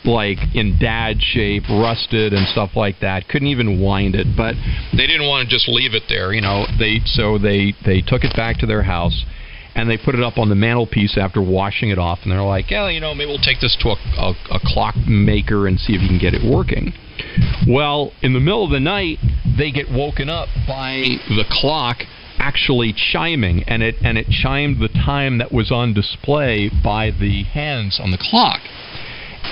like in dad shape, rusted and stuff like that. Couldn't even wind it, but they didn't want to just leave it there, you know. They took it back to their house, and they put it up on the mantelpiece after washing it off. And they're like, yeah, you know, maybe we'll take this to a clock maker and see if you can get it working. Well, in the middle of the night, they get woken up by the clock actually chiming, and it chimed the time that was on display by the hands on the clock.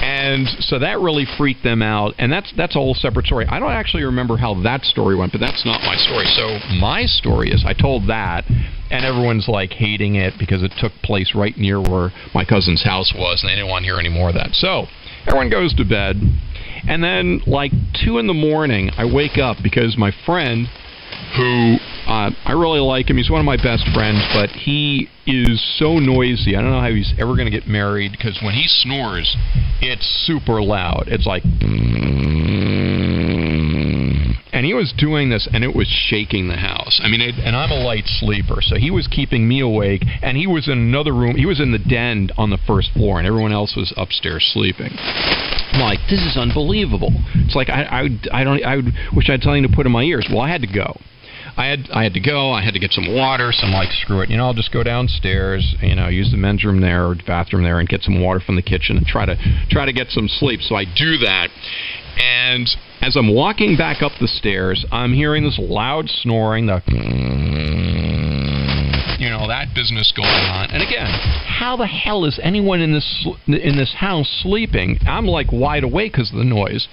And so that really freaked them out, and that's a whole separate story. I don't actually remember how that story went, but that's not my story. So my story is I told that, and everyone's like hating it because it took place right near where my cousin's house was, and they didn't want to hear any more of that. So everyone goes to bed, and then like 2 in the morning, I wake up because my friend, who I really like him. He's one of my best friends, but he is so noisy. I don't know how he's ever going to get married, because when he snores, it's super loud. It's like... And he was doing this, and it was shaking the house. I mean, and I'm a light sleeper, so he was keeping me awake, and he was in another room. He was in the den on the first floor, and everyone else was upstairs sleeping. I'm like, this is unbelievable. It's like, I wish I'd tell him to put in my ears. Well, I had to go. I had to go. I had to get some water. So I'm like, screw it. You know, I'll just go downstairs. You know, use the men's room there or bathroom there, and get some water from the kitchen and try to get some sleep. So I do that, and as I'm walking back up the stairs, I'm hearing this loud snoring. You know, that business going on. And again, how the hell is anyone in this house sleeping? I'm like wide awake because of the noise.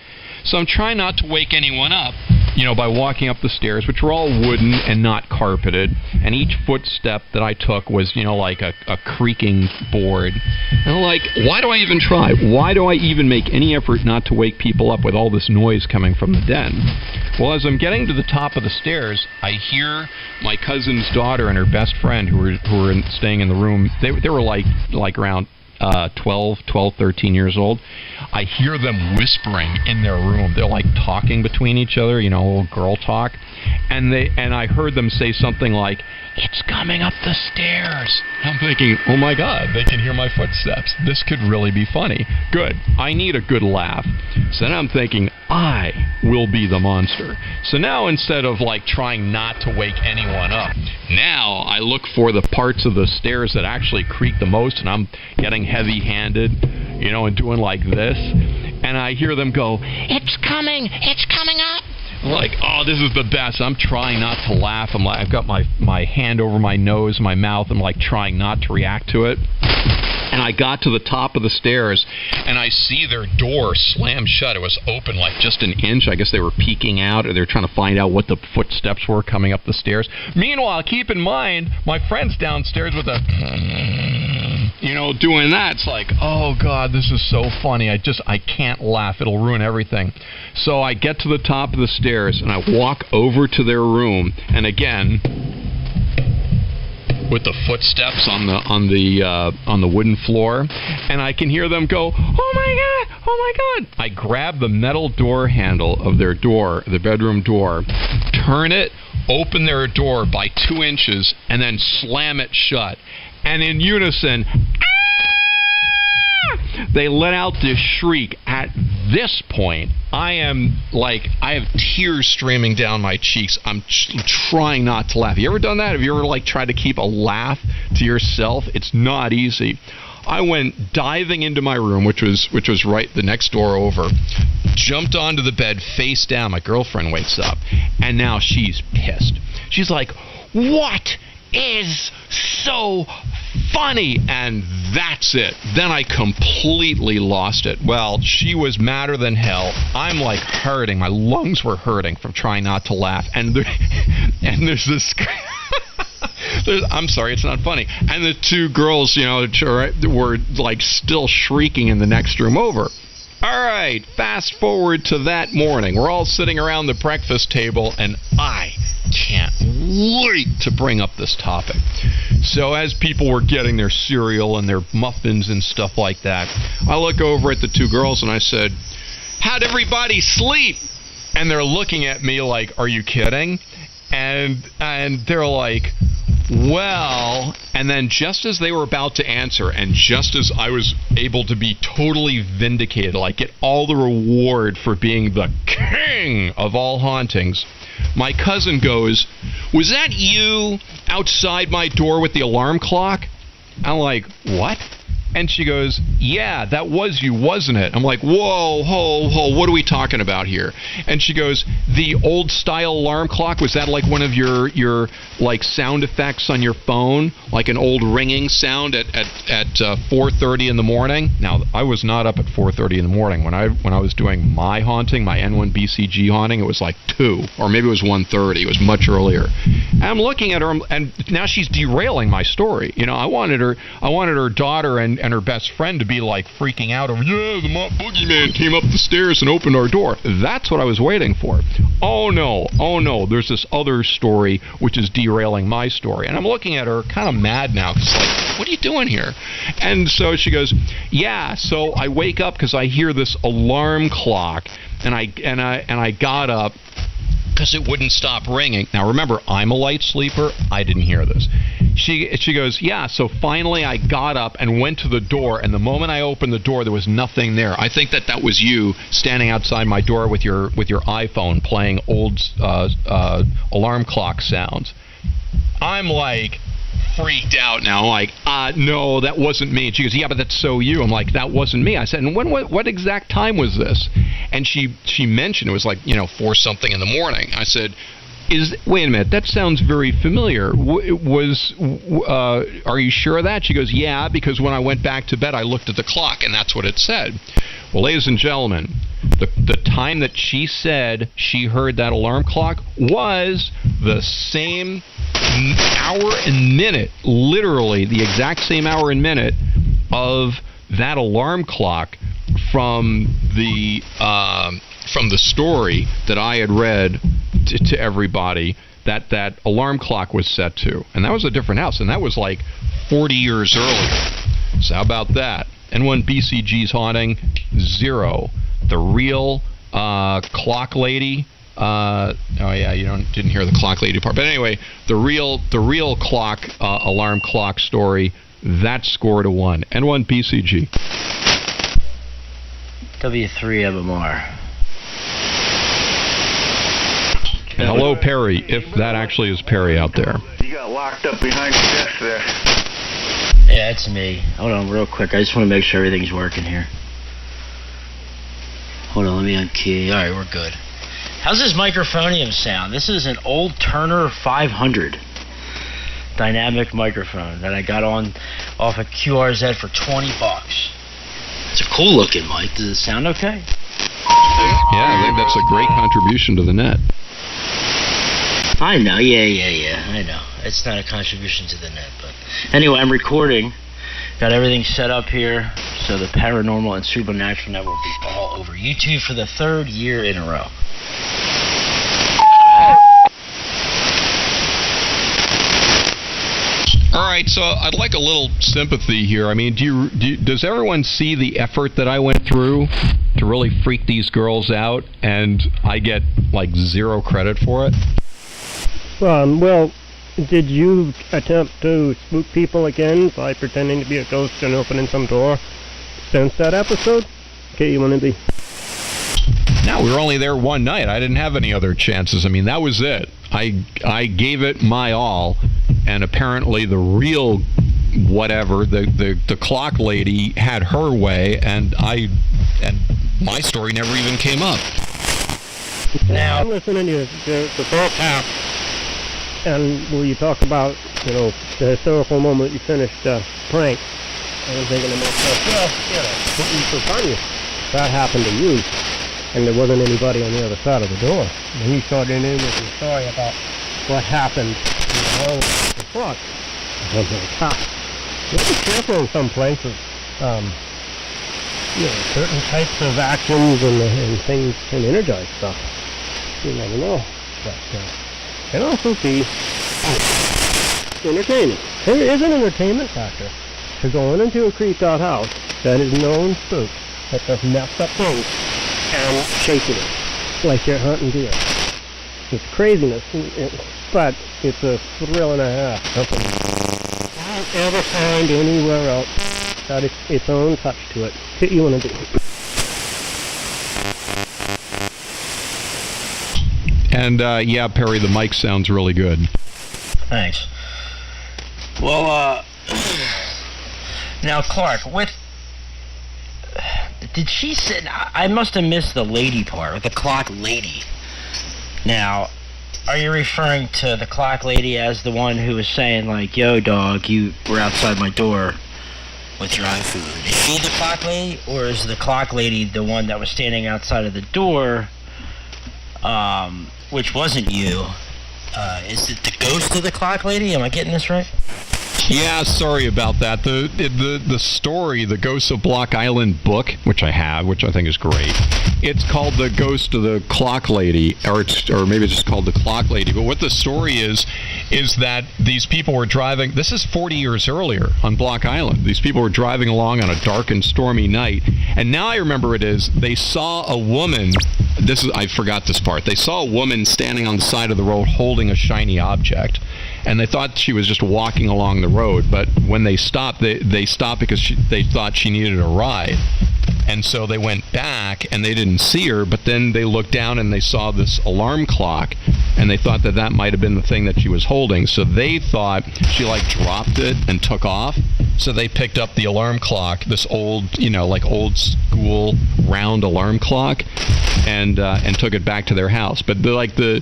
So I'm trying not to wake anyone up, you know, by walking up the stairs, which were all wooden and not carpeted. And each footstep that I took was, you know, like a creaking board. And I'm like, why do I even try? Why do I even make any effort not to wake people up with all this noise coming from the den? Well, as I'm getting to the top of the stairs, I hear my cousin's daughter and her best friend, who were staying in the room. They were like around 12, 13 years old. I hear them whispering in their room. They're like talking between each other, you know, little girl talk. And I heard them say something like, "It's coming up the stairs." I'm thinking, oh my God, they can hear my footsteps. This could really be funny. Good. I need a good laugh. So then I'm thinking, I will be the monster. So now, instead of like trying not to wake anyone up, now I look for the parts of the stairs that actually creak the most, and I'm getting heavy-handed, you know, and doing like this. And I hear them go, "It's coming up." I'm like, oh, this is the best. I'm trying not to laugh. I'm like, I've got my hand over my nose, my mouth. I'm like trying not to react to it. And I got to the top of the stairs, and I see their door slam shut. It was open like just an inch. I guess they were peeking out, or they were trying to find out what the footsteps were coming up the stairs. Meanwhile, keep in mind, my friend's downstairs with a... You know, doing that. It's like, oh God, this is so funny. I can't laugh. It'll ruin everything. So I get to the top of the stairs, and I walk over to their room, and again, with the footsteps on the wooden floor, and I can hear them go, "Oh my God, oh my God." I grab the metal door handle of their door, the bedroom door, turn it, open their door by 2 inches, and then slam it shut. And in unison, they let out this shriek. At this point, I have tears streaming down my cheeks. I'm trying not to laugh. You ever done that? Have you ever like tried to keep a laugh to yourself? It's not easy. I went diving into my room, which was right the next door over, jumped onto the bed face down. My girlfriend wakes up, and now she's pissed. She's like, "What is so funny?" And that's it. Then I completely lost it. Well, she was madder than hell. I'm like hurting. My lungs were hurting from trying not to laugh. And there's this... I'm sorry, it's not funny. And the 2 girls, you know, were like still shrieking in the next room over. All right, fast forward to that morning. We're all sitting around the breakfast table, and I can't wait to bring up this topic. So as people were getting their cereal and their muffins and stuff like that, I look over at the 2 girls and I said, "How'd everybody sleep?" And they're looking at me like, "Are you kidding?" And they're like, Well, and then just as they were about to answer, and just as I was able to be totally vindicated, like get all the reward for being the king of all hauntings, my cousin goes, "Was that you outside my door with the alarm clock?" I'm like, "What?" And she goes, "Yeah, that was you, wasn't it?" I'm like, "Whoa, ho, what are we talking about here?" And she goes, "The old style alarm clock, was that like one of your like sound effects on your phone, like an old ringing sound at 4:30 in the morning?" Now, I was not up at 4:30 in the morning when I was doing my haunting, my N1 BCG haunting. It was like 2, or maybe it was 1:30. It was much earlier. And I'm looking at her, and now she's derailing my story. You know, I wanted her daughter and her best friend to be like freaking out over, "Yeah, the boogeyman came up the stairs and opened our door." That's what I was waiting for. Oh no, there's this other story which is derailing my story. And I'm looking at her kind of mad now, because like, what are you doing here? And so she goes, "Yeah, so I wake up because I hear this alarm clock, and I got up because it wouldn't stop ringing." Now remember, I'm a light sleeper. I didn't hear this. She goes, "Yeah, so finally I got up and went to the door, and the moment I opened the door, there was nothing there. I think that was you standing outside my door with your iPhone playing old alarm clock sounds." I'm like freaked out now, like, "No, that wasn't me." And she goes, "Yeah, but that's so you." I'm like, "That wasn't me." I said, "And what exact time was this?" And she mentioned it was like, 4 something in the morning. I said, "Wait a minute, that sounds very familiar. Are you sure of that?" She goes, "Yeah, because when I went back to bed, I looked at the clock, and that's what it said." Well, ladies and gentlemen, the time that she said she heard that alarm clock was the same hour and minute, literally the exact same hour and minute of that alarm clock from the story that I had read to everybody, that alarm clock was set to. And that was a different house, and that was like 40 years earlier. So how about that? N1 BCG's haunting, 0. The real clock lady. Oh yeah, you didn't hear the clock lady part. But anyway, the real clock alarm clock story, that scored a 1. N1 BCG. W3 MMR. And hello, Perry, if that actually is Perry out there. You got locked up behind the desk there. Yeah, it's me. Hold on real quick. I just want to make sure everything's working here. Hold on, let me unkey. All right, we're good. How's this microphonium sound? This is an old Turner 500 dynamic microphone that I got off of QRZ for $20. It's a cool looking mic. Does it sound okay? Yeah, I think that's a great contribution to the net. I know, yeah, I know. It's not a contribution to the net, but anyway, I'm recording. Got everything set up here, so the Paranormal and Supernatural Net will be all over YouTube for the 3rd year in a row. All right, so I'd like a little sympathy here. I mean, does everyone see the effort that I went through to really freak these girls out, and I get like 0 credit for it? Well, did you attempt to spook people again by pretending to be a ghost and opening some door since that episode? Okay, you want to be... No, we were only there one night. I didn't have any other chances. I mean, that was it. I gave it my all, and apparently the real whatever, the clock lady had her way, and my story never even came up. Now I'm listening to the first half, and where you talk about, the historical moment you finished prank, and I'm thinking to myself, well, what you so funny? That happened to you, and there wasn't anybody on the other side of the door. And he started in with a story about what happened in the hall of the clock. And I'm like, you have to be careful in some places. Certain types of actions and things can energize stuff. You never know. But can also be entertaining. There is an entertainment factor to going into a creeped out house that is known spook, that does messed up things, and shaking it like you're hunting deer. It's craziness, but it's a thrill and a half. Something I don't ever find anywhere else. Got its own touch to it. Hit you in a bit. And yeah, Perry, the mic sounds really good. Thanks. Well, now Clark, did she say? I must have missed the lady part, the clock lady. Now, are you referring to the clock lady as the one who was saying, like, yo, dog, you were outside my door with your iFood? Is she the clock lady, or is the clock lady the one that was standing outside of the door, which wasn't you? Is it the ghost of the clock lady? Am I getting this right? Yeah, sorry about that. The story, the Ghosts of Block Island book, which I have, which I think is great. It's called The Ghost of the Clock Lady, or maybe it's just called The Clock Lady. But what the story is that these people were driving. This is 40 years earlier on Block Island. These people were driving along on a dark and stormy night, and now I remember it is they saw a woman. I forgot this part. They saw a woman standing on the side of the road holding a shiny object, and they thought she was just walking along the road. But when they stopped, they stopped because they thought she needed a ride. And so they went back and they didn't see her, but then they looked down and they saw this alarm clock, and they thought that might have been the thing that she was holding. So they thought she like dropped it and took off. So they picked up the alarm clock, this old, like old school round alarm clock, and took it back to their house. But the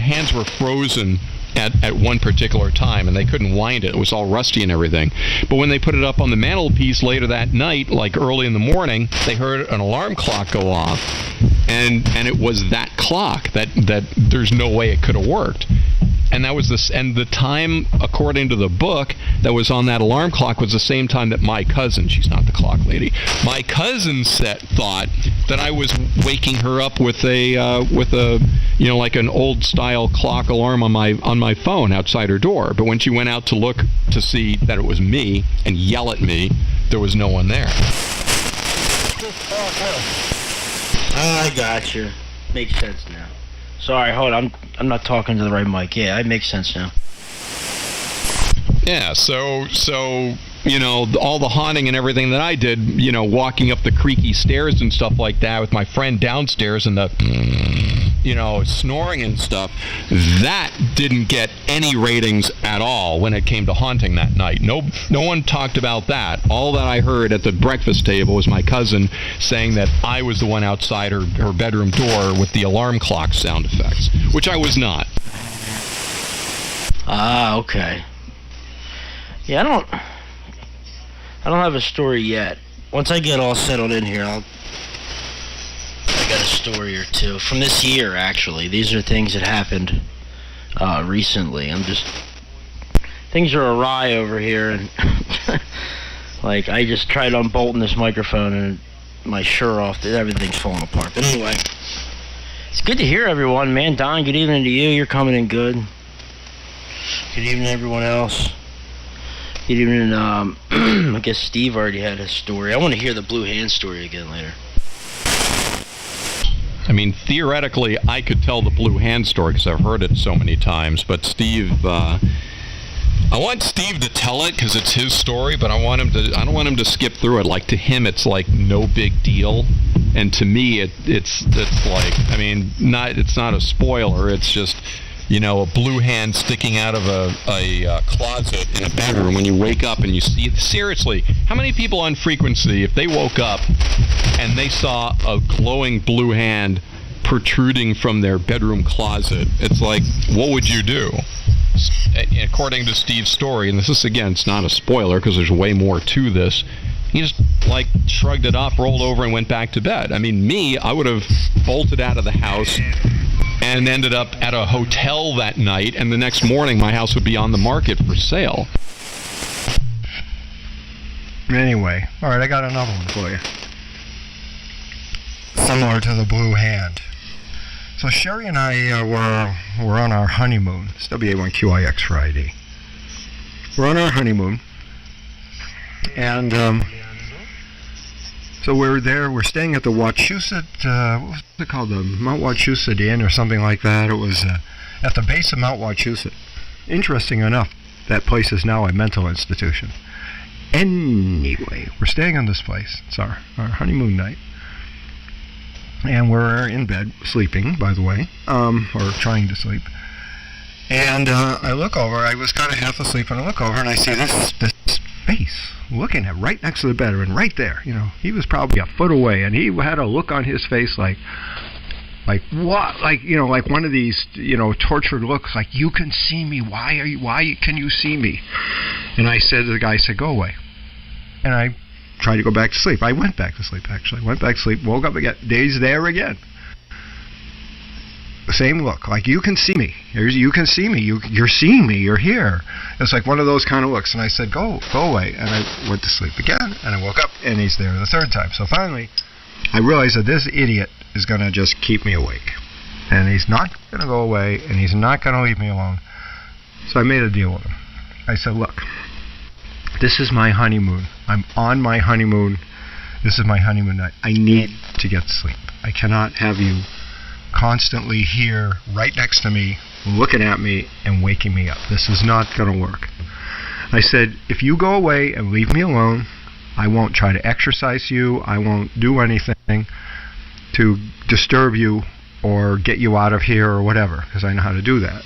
hands were frozen at one particular time, and they couldn't wind it. It was all rusty and everything. But when they put it up on the mantelpiece later that night, like early in the morning, they heard an alarm clock go off, and it was that clock that there's no way it could have worked. And that was this, and the time, according to the book, that was on that alarm clock was the same time that my cousin, she's not the clock lady, my cousin thought that I was waking her up with a like an old style clock alarm on my phone outside her door. But when she went out to look to see that it was me and yell at me, there was no one there. I got you. Makes sense now. Sorry, hold on. I'm not talking to the right mic. Yeah, it makes sense now. Yeah, so all the haunting and everything that I did, walking up the creaky stairs and stuff like that with my friend downstairs and the, snoring and stuff, that didn't get any ratings at all when it came to haunting that night. No one talked about that. All that I heard at the breakfast table was my cousin saying that I was the one outside her bedroom door with the alarm clock sound effects, which I was not. Ah, okay. Yeah, I don't have a story yet. Once I get all settled in here, I got a story or two from this year, actually. These are things that happened recently. Things are awry over here, and like I just tried unbolting this microphone and my shirt off. Everything's falling apart. But anyway, it's good to hear everyone, man. Don, good evening to you. You're coming in good. Good evening, everyone else. Good evening. I guess Steve already had his story. I want to hear the Blue Hand story again later. I mean, theoretically, I could tell the Blue Hand story because I've heard it so many times. But Steve, I want Steve to tell it because it's his story. But I don't want him to skip through it. Like to him, it's like no big deal, and to me, it's like, I mean, it's not a spoiler. It's just, a blue hand sticking out of a closet in a bedroom when you wake up and you see it. Seriously, how many people on Frequency, if they woke up and they saw a glowing blue hand protruding from their bedroom closet, it's like, what would you do? According to Steve's story, and this is, again, it's not a spoiler because there's way more to this, he just, like, shrugged it off, rolled over, and went back to bed. I mean, I would have bolted out of the house and ended up at a hotel that night, and the next morning my house would be on the market for sale. Anyway, alright, I got another one for you. Similar to the Blue Hand. So Sherry and I were on our honeymoon. It's WA1QIX Friday. We're on our honeymoon, and So we're there. We're staying at the Wachusett. What was it called? The Mount Wachusett Inn or something like that. It was at the base of Mount Wachusett. Interesting enough, that place is now a mental institution. Anyway, we're staying in this place. It's our honeymoon night. And we're in bed, sleeping, by the way, or trying to sleep. And I look over. I was kind of half asleep, and I look over, and I see this face looking at right next to the bed, and right there. You know, he was probably a foot away, and he had a look on his face like what? Like, you know, like one of these, you know, tortured looks. Like, you can see me. Why can you see me? And I said to the guy, I said, go away. And I tried to go back to sleep. I went back to sleep, actually. Went back to sleep, woke up again. Days there again. The same look. Like, you can see me. You can see me. You're seeing me. You're here. It's like one of those kind of looks. And I said, go away. And I went to sleep again. And I woke up, and he's there the third time. So finally, I realized that this idiot is going to just keep me awake. And he's not going to go away, and he's not going to leave me alone. So I made a deal with him. I said, look, this is my honeymoon. I'm on my honeymoon. This is my honeymoon night. I need to get to sleep. I cannot have you constantly here, right next to me, looking at me and waking me up. This is not going to work. I said, if you go away and leave me alone, I won't try to exercise you. I won't do anything to disturb you or get you out of here or whatever, because I know how to do that.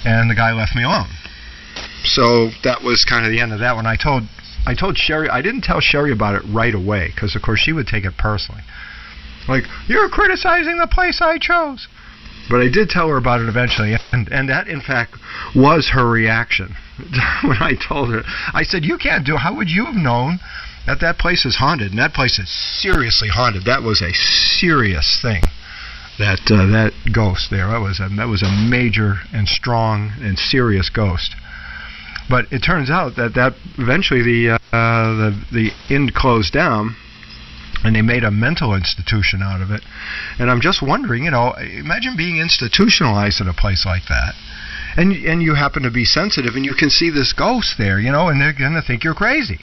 And the guy left me alone. So that was kind of the end of that one. I told Sherry, I didn't tell Sherry about it right away, because of course she would take it personally. Like, you're criticizing the place I chose. But I did tell her about it eventually, and that, in fact, was her reaction. When I told her, I said, you can't do, how would you have known that that place is haunted? And that place is seriously haunted. That was a serious thing, that ghost there. That was a major and strong and serious ghost. But it turns out that eventually the inn closed down, and they made a mental institution out of it. And I'm just wondering, you know, imagine being institutionalized in a place like that, and you happen to be sensitive, and you can see this ghost there, you know, and they're going to think you're crazy.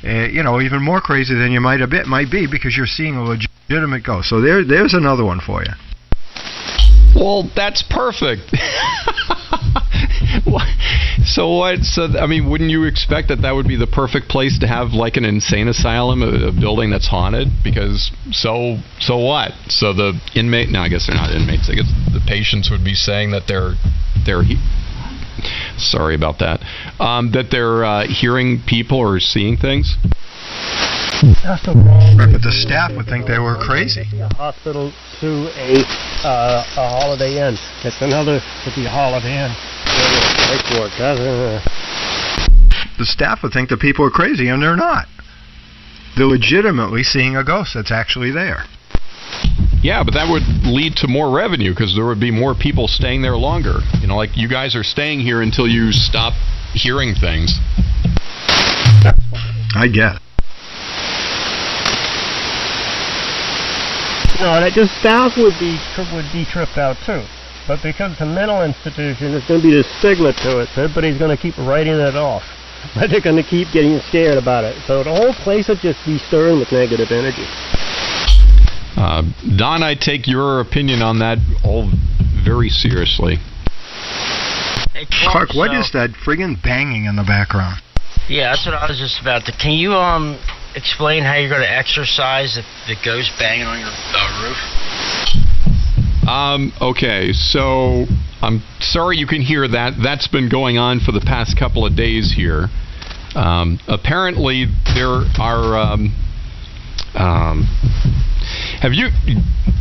You know, even more crazy than you might be, because you're seeing a legitimate ghost. So there's another one for you. Well, that's perfect. So what? So I mean, wouldn't you expect that would be the perfect place to have like an insane asylum, a building that's haunted? Because so what? So the inmate? No, I guess they're not inmates. I guess the patients would be saying that they're sorry about that. That they're hearing people or seeing things. That's the wrong. Right, but the staff would think they were crazy. A hospital to a Holiday Inn. It's another to be a Holiday Inn. The staff would think that people are crazy, and they're not. They're legitimately seeing a ghost that's actually there. Yeah, but that would lead to more revenue, because there would be more people staying there longer. You know, like you guys are staying here until you stop hearing things. I guess. No, that just staff would be tripped out too. But because it's a mental institution, there's going to be this stigma to it, so everybody's going to keep writing it off. But they're going to keep getting scared about it. So the whole place would just be stirring with negative energy. Don, I take your opinion on that all very seriously. Hey, Clark, what is that friggin' banging in the background? Yeah, that's what I was just about to. Can you explain how you're going to exercise if the ghost banging on your roof? Okay, so I'm sorry you can hear that. That's been going on for the past couple of days here. Apparently, there are. Have you?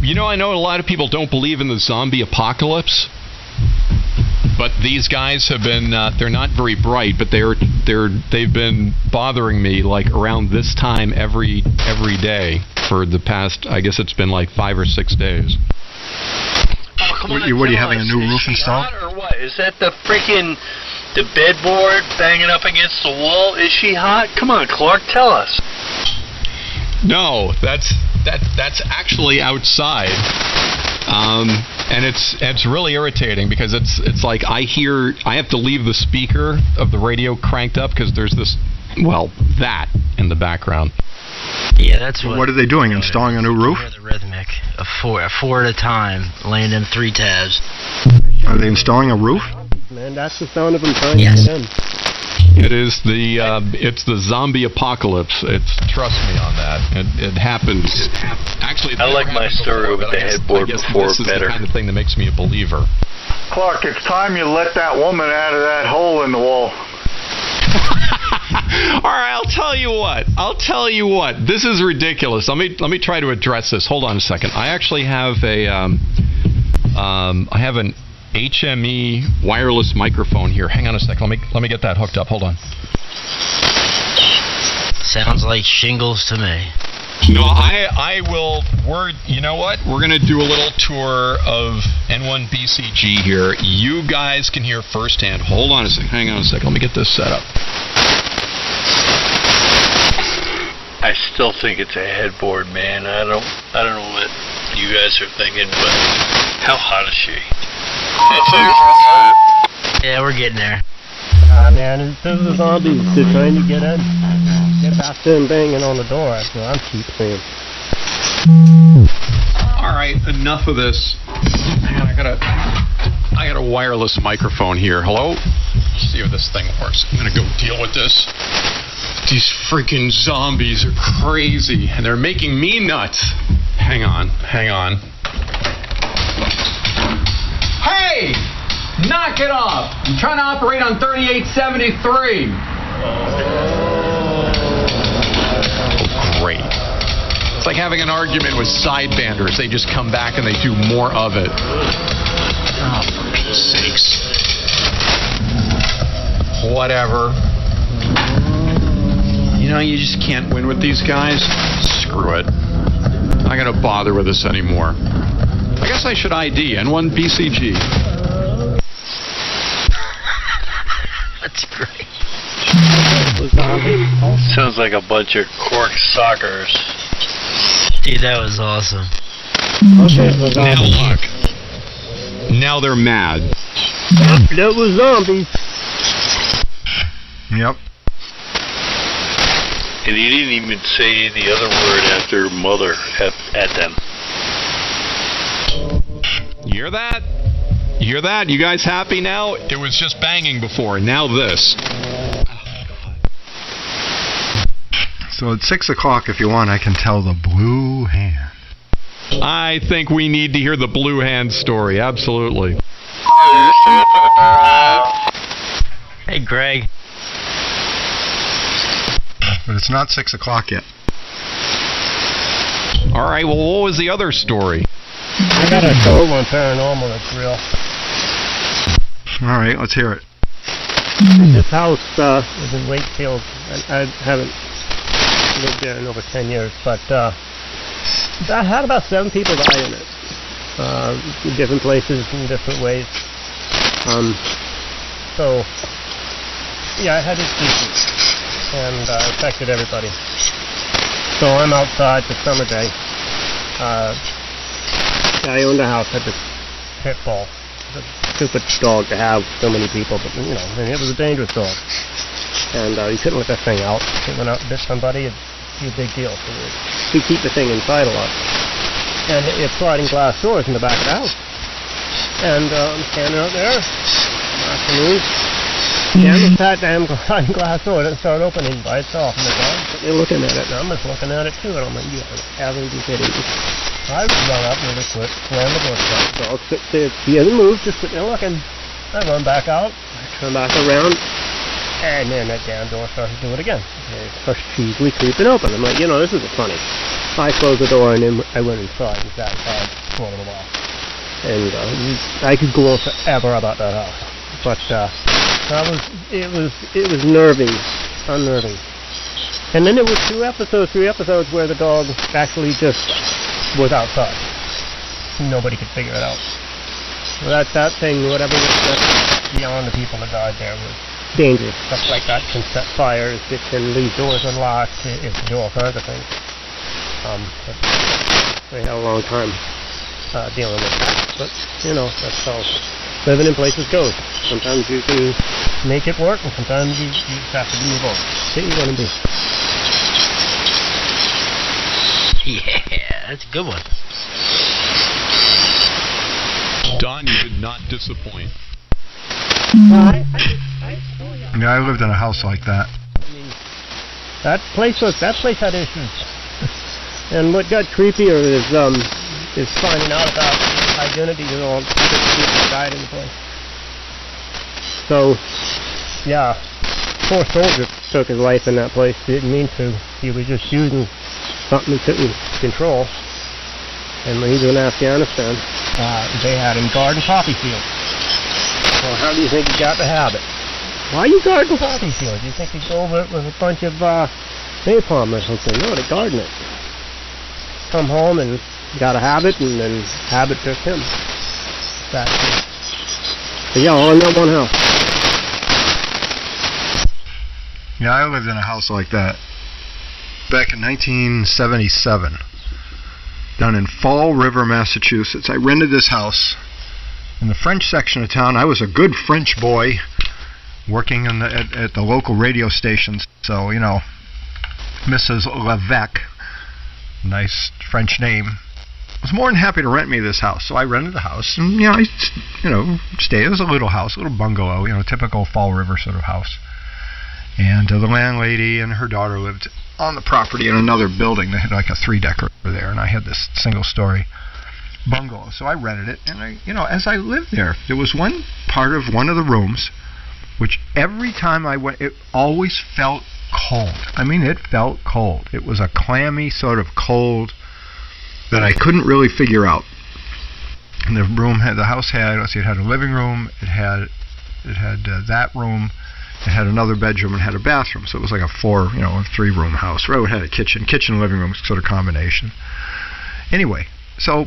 You know, I know a lot of people don't believe in the zombie apocalypse, but these guys have been. They're not very bright, but they've been bothering me like around this time every day for the past. I guess it's been like 5 or 6 days. Oh, come on, what are you having a new roof installed? Or what? Is that the freaking bedboard banging up against the wall? Is she hot? Come on, Clark, tell us. No, that's actually outside, and it's really irritating because it's like I have to leave the speaker of the radio cranked up because there's that in the background. Yeah, that's what. What are they doing? Installing a new roof? The rhythmic. A four at a time, laying them 3 tabs. Are they installing a roof? Man, that's the sound of them trying Yes. to get in. It is it's the zombie apocalypse. Trust me on that. It happens. Actually, I like my story with the headboard before this is better. the kind of thing that makes me a believer. Clark, it's time you let that woman out of that hole in the wall. All right, I'll tell you what. This is ridiculous. Let me try to address this. Hold on a second. I actually have an HME wireless microphone here. Hang on a second. Let me get that hooked up. Hold on. Sounds like shingles to me. No, I will. You know what? We're gonna do a little tour of N1BCG here. You guys can hear firsthand. Hold on a second. Hang on a second. Let me get this set up. I still think it's a headboard, man. I don't know what you guys are thinking, but how hot is she? Yeah, we're getting there. Man, this is the zombies. They're trying to get in. Get back to them banging on the door. That's what I'm keep saying. All right, enough of this. I got a wireless microphone here. Hello? Let's see if this thing works. I'm gonna go deal with this. These freaking zombies are crazy, and they're making me nuts. Hang on. Hey! Knock it off! I'm trying to operate on 3873. Oh, great. It's like having an argument with sidebanders. They just come back and they do more of it. Oh, for Pete's sakes. Whatever. You know, you just can't win with these guys. Screw it. I'm not going to bother with this anymore. I guess I should ID N1BCG. That's great. Sounds like a bunch of cork sockers. Dude, that was awesome. Now look. Now they're mad. That was zombies. Yep. And he didn't even say the other word after mother at them. You hear that? You hear that? You guys happy now? It was just banging before. Now this. So at 6 o'clock, if you want, I can tell the blue hand. I think we need to hear the blue hand story. Absolutely. Hey, Greg. But it's not 6 o'clock yet. All right. Well, what was the other story? I got a cold one paranormal that's real. All right, let's hear it. This house is in Wakefield. I haven't lived there in over 10 years, but I had about 7 people die in it. In different places, in different ways. So, yeah, I had it decent, and affected everybody. So I'm outside the summer day. I owned a house, had this pit bull. It's a stupid dog to have so many people, but you know, and it was a dangerous dog. And you couldn't let that thing out. If it went out and bit somebody, it'd be a big deal. So we keep the thing inside a lot. And it's sliding glass doors in the back of the house. And I'm standing out there, afternoon, and that damn sliding glass door didn't start opening by itself. And the dog's sitting there looking at it, and I'm just looking at it too, and I'm like, you haven't been kidding me. I run up really quick, slam the door shut. The dog sits there, he hasn't moved, just sitting there looking. I run back out, I turn back around, and then that damn door starts to do it again. It starts cheesily creeping open. I'm like, you know, this isn't funny. I closed the door, and then I went inside and sat inside, pulling the wall. And I could go on forever about that house. But it was unnerving. And then there was 3 episodes where the dog actually just was outside. Nobody could figure it out. So that thing, whatever was beyond the people that died there, was dangerous. Stuff like that can set fires, it can leave doors unlocked, it can do all kinds of things. But we had a long time dealing with that. But, you know, that's how living in places goes. Sometimes you can make it work, and sometimes you have to move on. See what you're going to do. Yeah, that's a good one. Don, you did not disappoint. Yeah, I lived in a house like that. I mean, that place had issues. And what got creepier is finding out about identities and all the people that died in the place. So, yeah, poor soldier took his life in that place. He didn't mean to. He was just using something he couldn't control. And when he was in Afghanistan, they had him guarding poppy fields. Well, how do you think he got the habit? Why are you guarding poppy fields? You think he'd go over it with a bunch of napalm or something? No, they're guarding it. Come home and got a habit, and then habit took him. So yeah, all in that one house. Yeah, I lived in a house like that back in 1977 down in Fall River, Massachusetts. I rented this house in the French section of town. I was a good French boy working at the local radio stations. So, you know, Mrs. Levesque, nice French name, was more than happy to rent me this house. So I rented the house, and I stayed. It was a little house, a little bungalow, typical Fall River sort of house. And the landlady and her daughter lived on the property in another building. They had like a 3-decker there, and I had this single-story bungalow. So I rented it, and as I lived there was one part of one of the rooms which every time I went, it always felt cold. I mean, it felt cold. It was a clammy sort of cold that I couldn't really figure out. And the house had, it had a living room, it had that room, it had another bedroom, and had a bathroom. So it was like a 3-room house. Right, it had a kitchen, living room sort of combination. Anyway, so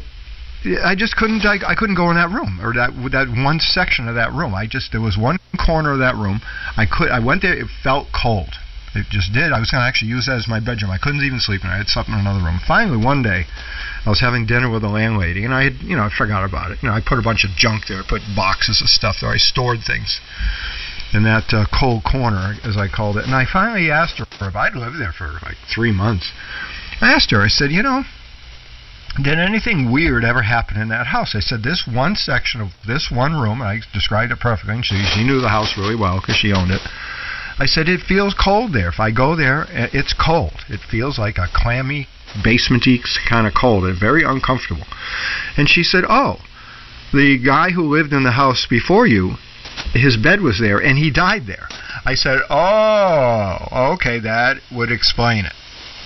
I just couldn't go in that room, or that one section of that room. There was one corner of that room. I went there. It felt cold. It just did. I was going to actually use that as my bedroom. I couldn't even sleep in it. I had something in another room. Finally, one day, I was having dinner with a landlady, and I had, I forgot about it. I put a bunch of junk there. I put boxes of stuff there. I stored things in that cold corner, as I called it. And I finally asked her if I'd lived there for like 3 months. I asked her. I said, did anything weird ever happen in that house? I said, this one section of this one room, and I described it perfectly, and she knew the house really well because she owned it. I said, it feels cold there. If I go there, it's cold. It feels like a clammy, basement-y kind of cold, and very uncomfortable. And she said, oh, the guy who lived in the house before you, his bed was there, and he died there. I said, oh, okay, that would explain it.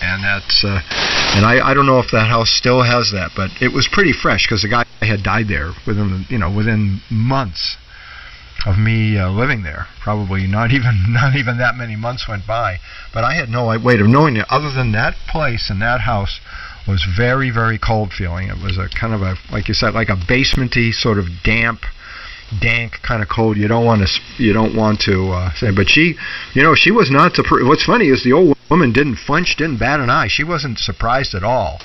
And that's, and I don't know if that house still has that, but it was pretty fresh because the guy had died there within months of me living there. Probably not even that many months went by. But I had no way of knowing it other than that place and that house was very, very cold feeling. It was a kind of like you said, like a basement-y sort of dank kind of cold. You don't want to say. But she was not surprised. What's funny is the old woman didn't flinch, didn't bat an eye. She wasn't surprised at all.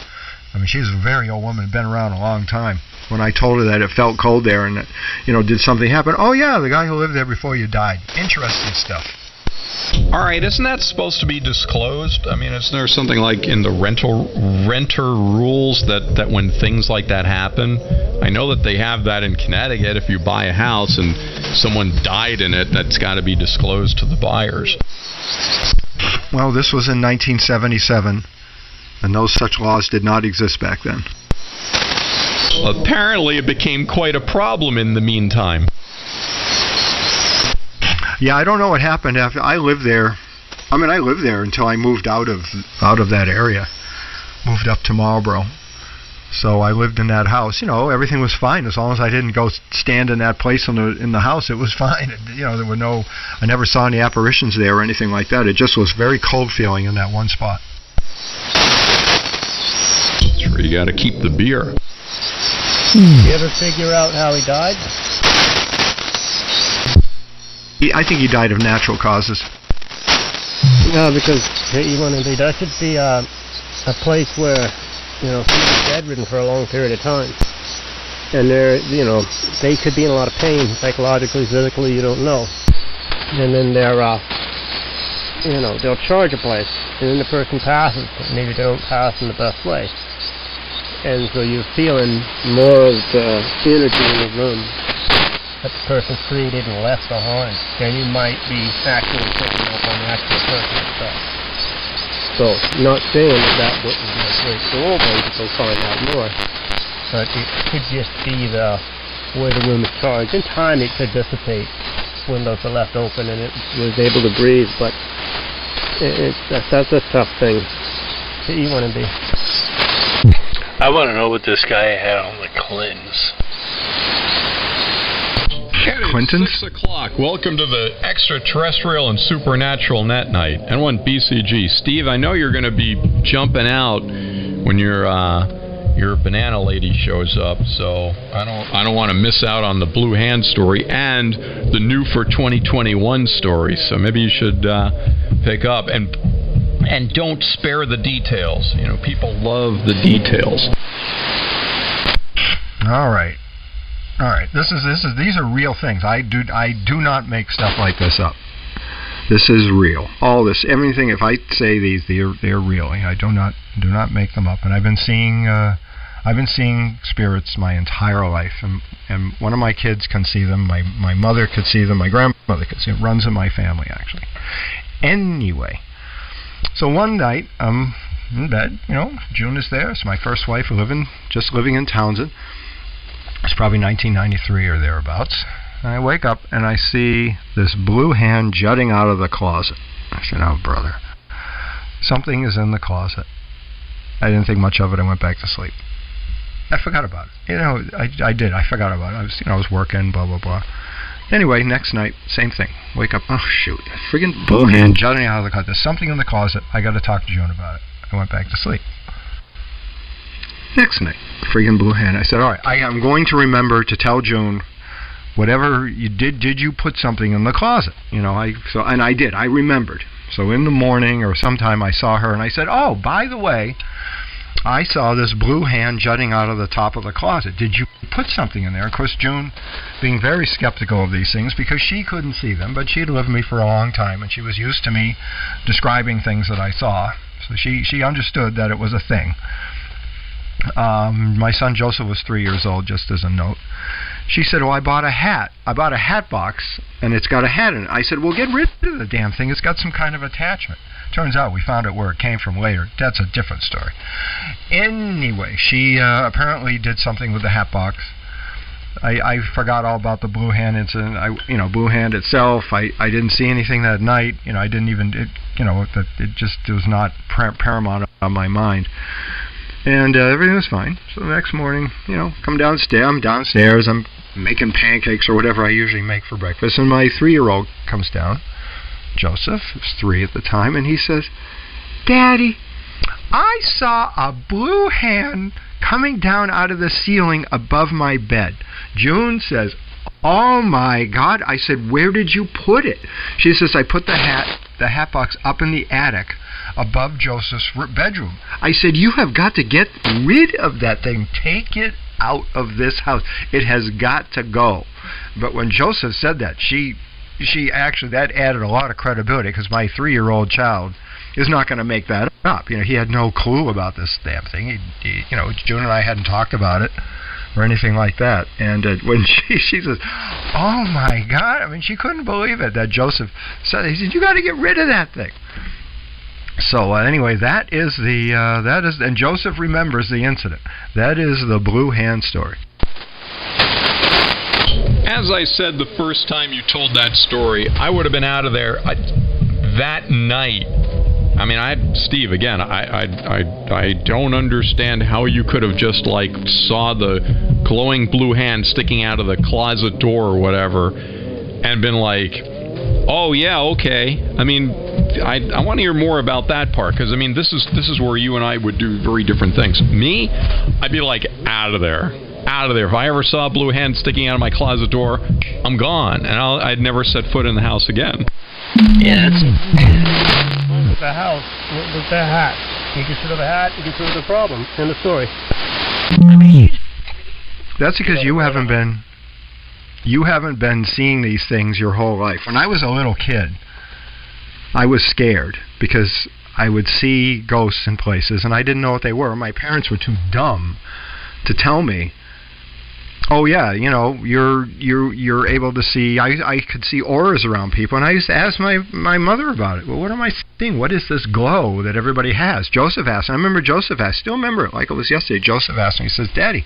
I mean, she's a very old woman, been around a long time. When I told her that it felt cold there and that, did something happen? Oh yeah, the guy who lived there before you died. Interesting stuff. All right, isn't that supposed to be disclosed? I mean, isn't there something like in the renter rules that when things like that happen? I know that they have that in Connecticut. If you buy a house and someone died in it, that's got to be disclosed to the buyers. Well, this was in 1977, and those such laws did not exist back then. Apparently, it became quite a problem in the meantime. Yeah, I don't know what happened after I lived there. I mean, I lived there until I moved out of that area, moved up to Marlboro. So I lived in that house. Everything was fine as long as I didn't go stand in that place in the house. It was fine. There were I never saw any apparitions there or anything like that. It just was very cold feeling in that one spot. Sure, you got to keep the beer. You ever figure out how he died? I think he died of natural causes. No, because that should be a place where somebody's bedridden for a long period of time, and they could be in a lot of pain, psychologically, physically, you don't know, and then they'll charge a place, and then the person passes, but maybe they don't pass in the best way. And so you're feeling more of the energy in the room that the person created and left behind than you might be actually picking up on the actual person itself. So, not saying that wouldn't be a great doorway to go find out more, but it could just be the way the room is charged. In time, it could dissipate. Windows are left open and it was able to breathe, but that's a tough thing that you want to be. I want to know what this guy had on the Clintons. Clintons? 6 o'clock. Welcome to the Extraterrestrial and Supernatural Net night. N1 BCG. Steve, I know you're going to be jumping out when your banana lady shows up, so I don't want to miss out on the Blue Hand story and the new for 2021 story. So maybe you should pick up and don't spare the details. You know, people love the details. All right. These are real things. I do not make stuff like this up. This is real. All this, everything. If I say these, they're real. I do not make them up. And I've been seeing spirits my entire life. And one of my kids can see them. My mother could see them. My grandmother could see them. It runs in my family, actually. Anyway, so one night I'm in bed. You know, June is there. It's my first wife just living in Townsend. It's probably 1993 or thereabouts. And I wake up and I see this blue hand jutting out of the closet. I said, "Oh, brother, something is in the closet." I didn't think much of it. I went back to sleep. I forgot about it. You know, I did. I forgot about it. I was working, blah, blah, blah. Anyway, next night, same thing. Wake up, oh, shoot, a friggin' blue hand jutting out of the closet. There's something in the closet. I got to talk to June about it. I went back to sleep. Next night, friggin' blue hand. I said, all right, I'm going to remember to tell June, whatever you did you put something in the closet? You know, and I did. I remembered. So in the morning or sometime I saw her and I said, oh, by the way, I saw this blue hand jutting out of the top of the closet. Did you put something in there? Of course, June, being very skeptical of these things because she couldn't see them, but she'd lived with me for a long time and she was used to me describing things that I saw. So she understood that it was a thing. My son Joseph was 3 years old, just as a note. She said, well, I bought a hat. I bought a hat box, and it's got a hat in it. I said, well, get rid of the damn thing. It's got some kind of attachment. Turns out we found out where it came from later. That's a different story. Anyway, she apparently did something with the hat box. I forgot all about the blue hand incident. Blue hand itself. I didn't see anything that night. I didn't even. It was not paramount on my mind. And everything was fine. So the next morning, come downstairs. I'm downstairs. I'm making pancakes or whatever I usually make for breakfast. And my 3-year-old comes down. Joseph was 3 at the time, and he says, Daddy, I saw a blue hand coming down out of the ceiling above my bed. June says, oh my God. I said, where did you put it? She says, I put the hat box up in the attic above Joseph's bedroom. I said, you have got to get rid of that thing. Take it out of this house. It has got to go. But when Joseph said that, she actually, that added a lot of credibility because my 3-year-old child is not going to make that up. He had no clue about this damn thing. June and I hadn't talked about it or anything like that. And when she says, oh my God, I mean, she couldn't believe it that Joseph said, he said, you got to get rid of that thing. So anyway, and Joseph remembers the incident. That is the blue hand story. As I said the first time you told that story, I would have been out of there that night. I mean, Steve, again, I don't understand how you could have just saw the glowing blue hand sticking out of the closet door or whatever and been like, oh yeah, okay. I mean, I want to hear more about that part because I mean, this is where you and I would do very different things. Me, I'd be like out of there. If I ever saw a blue hand sticking out of my closet door, I'm gone, and I'd never set foot in the house again. Yeah, that's... What was the house? What was the hat? You consider the hat, you consider the problem. End of story. That's because you haven't been seeing these things your whole life. When I was a little kid, I was scared because I would see ghosts in places, and I didn't know what they were. My parents were too dumb to tell me. Oh yeah, you know, you're able to see. I could see auras around people, and I used to ask my mother about it. Well, what am I seeing? What is this glow that everybody has? Joseph asked. I remember Joseph asked. Still remember it like it was yesterday. Joseph asked me. He says, "Daddy,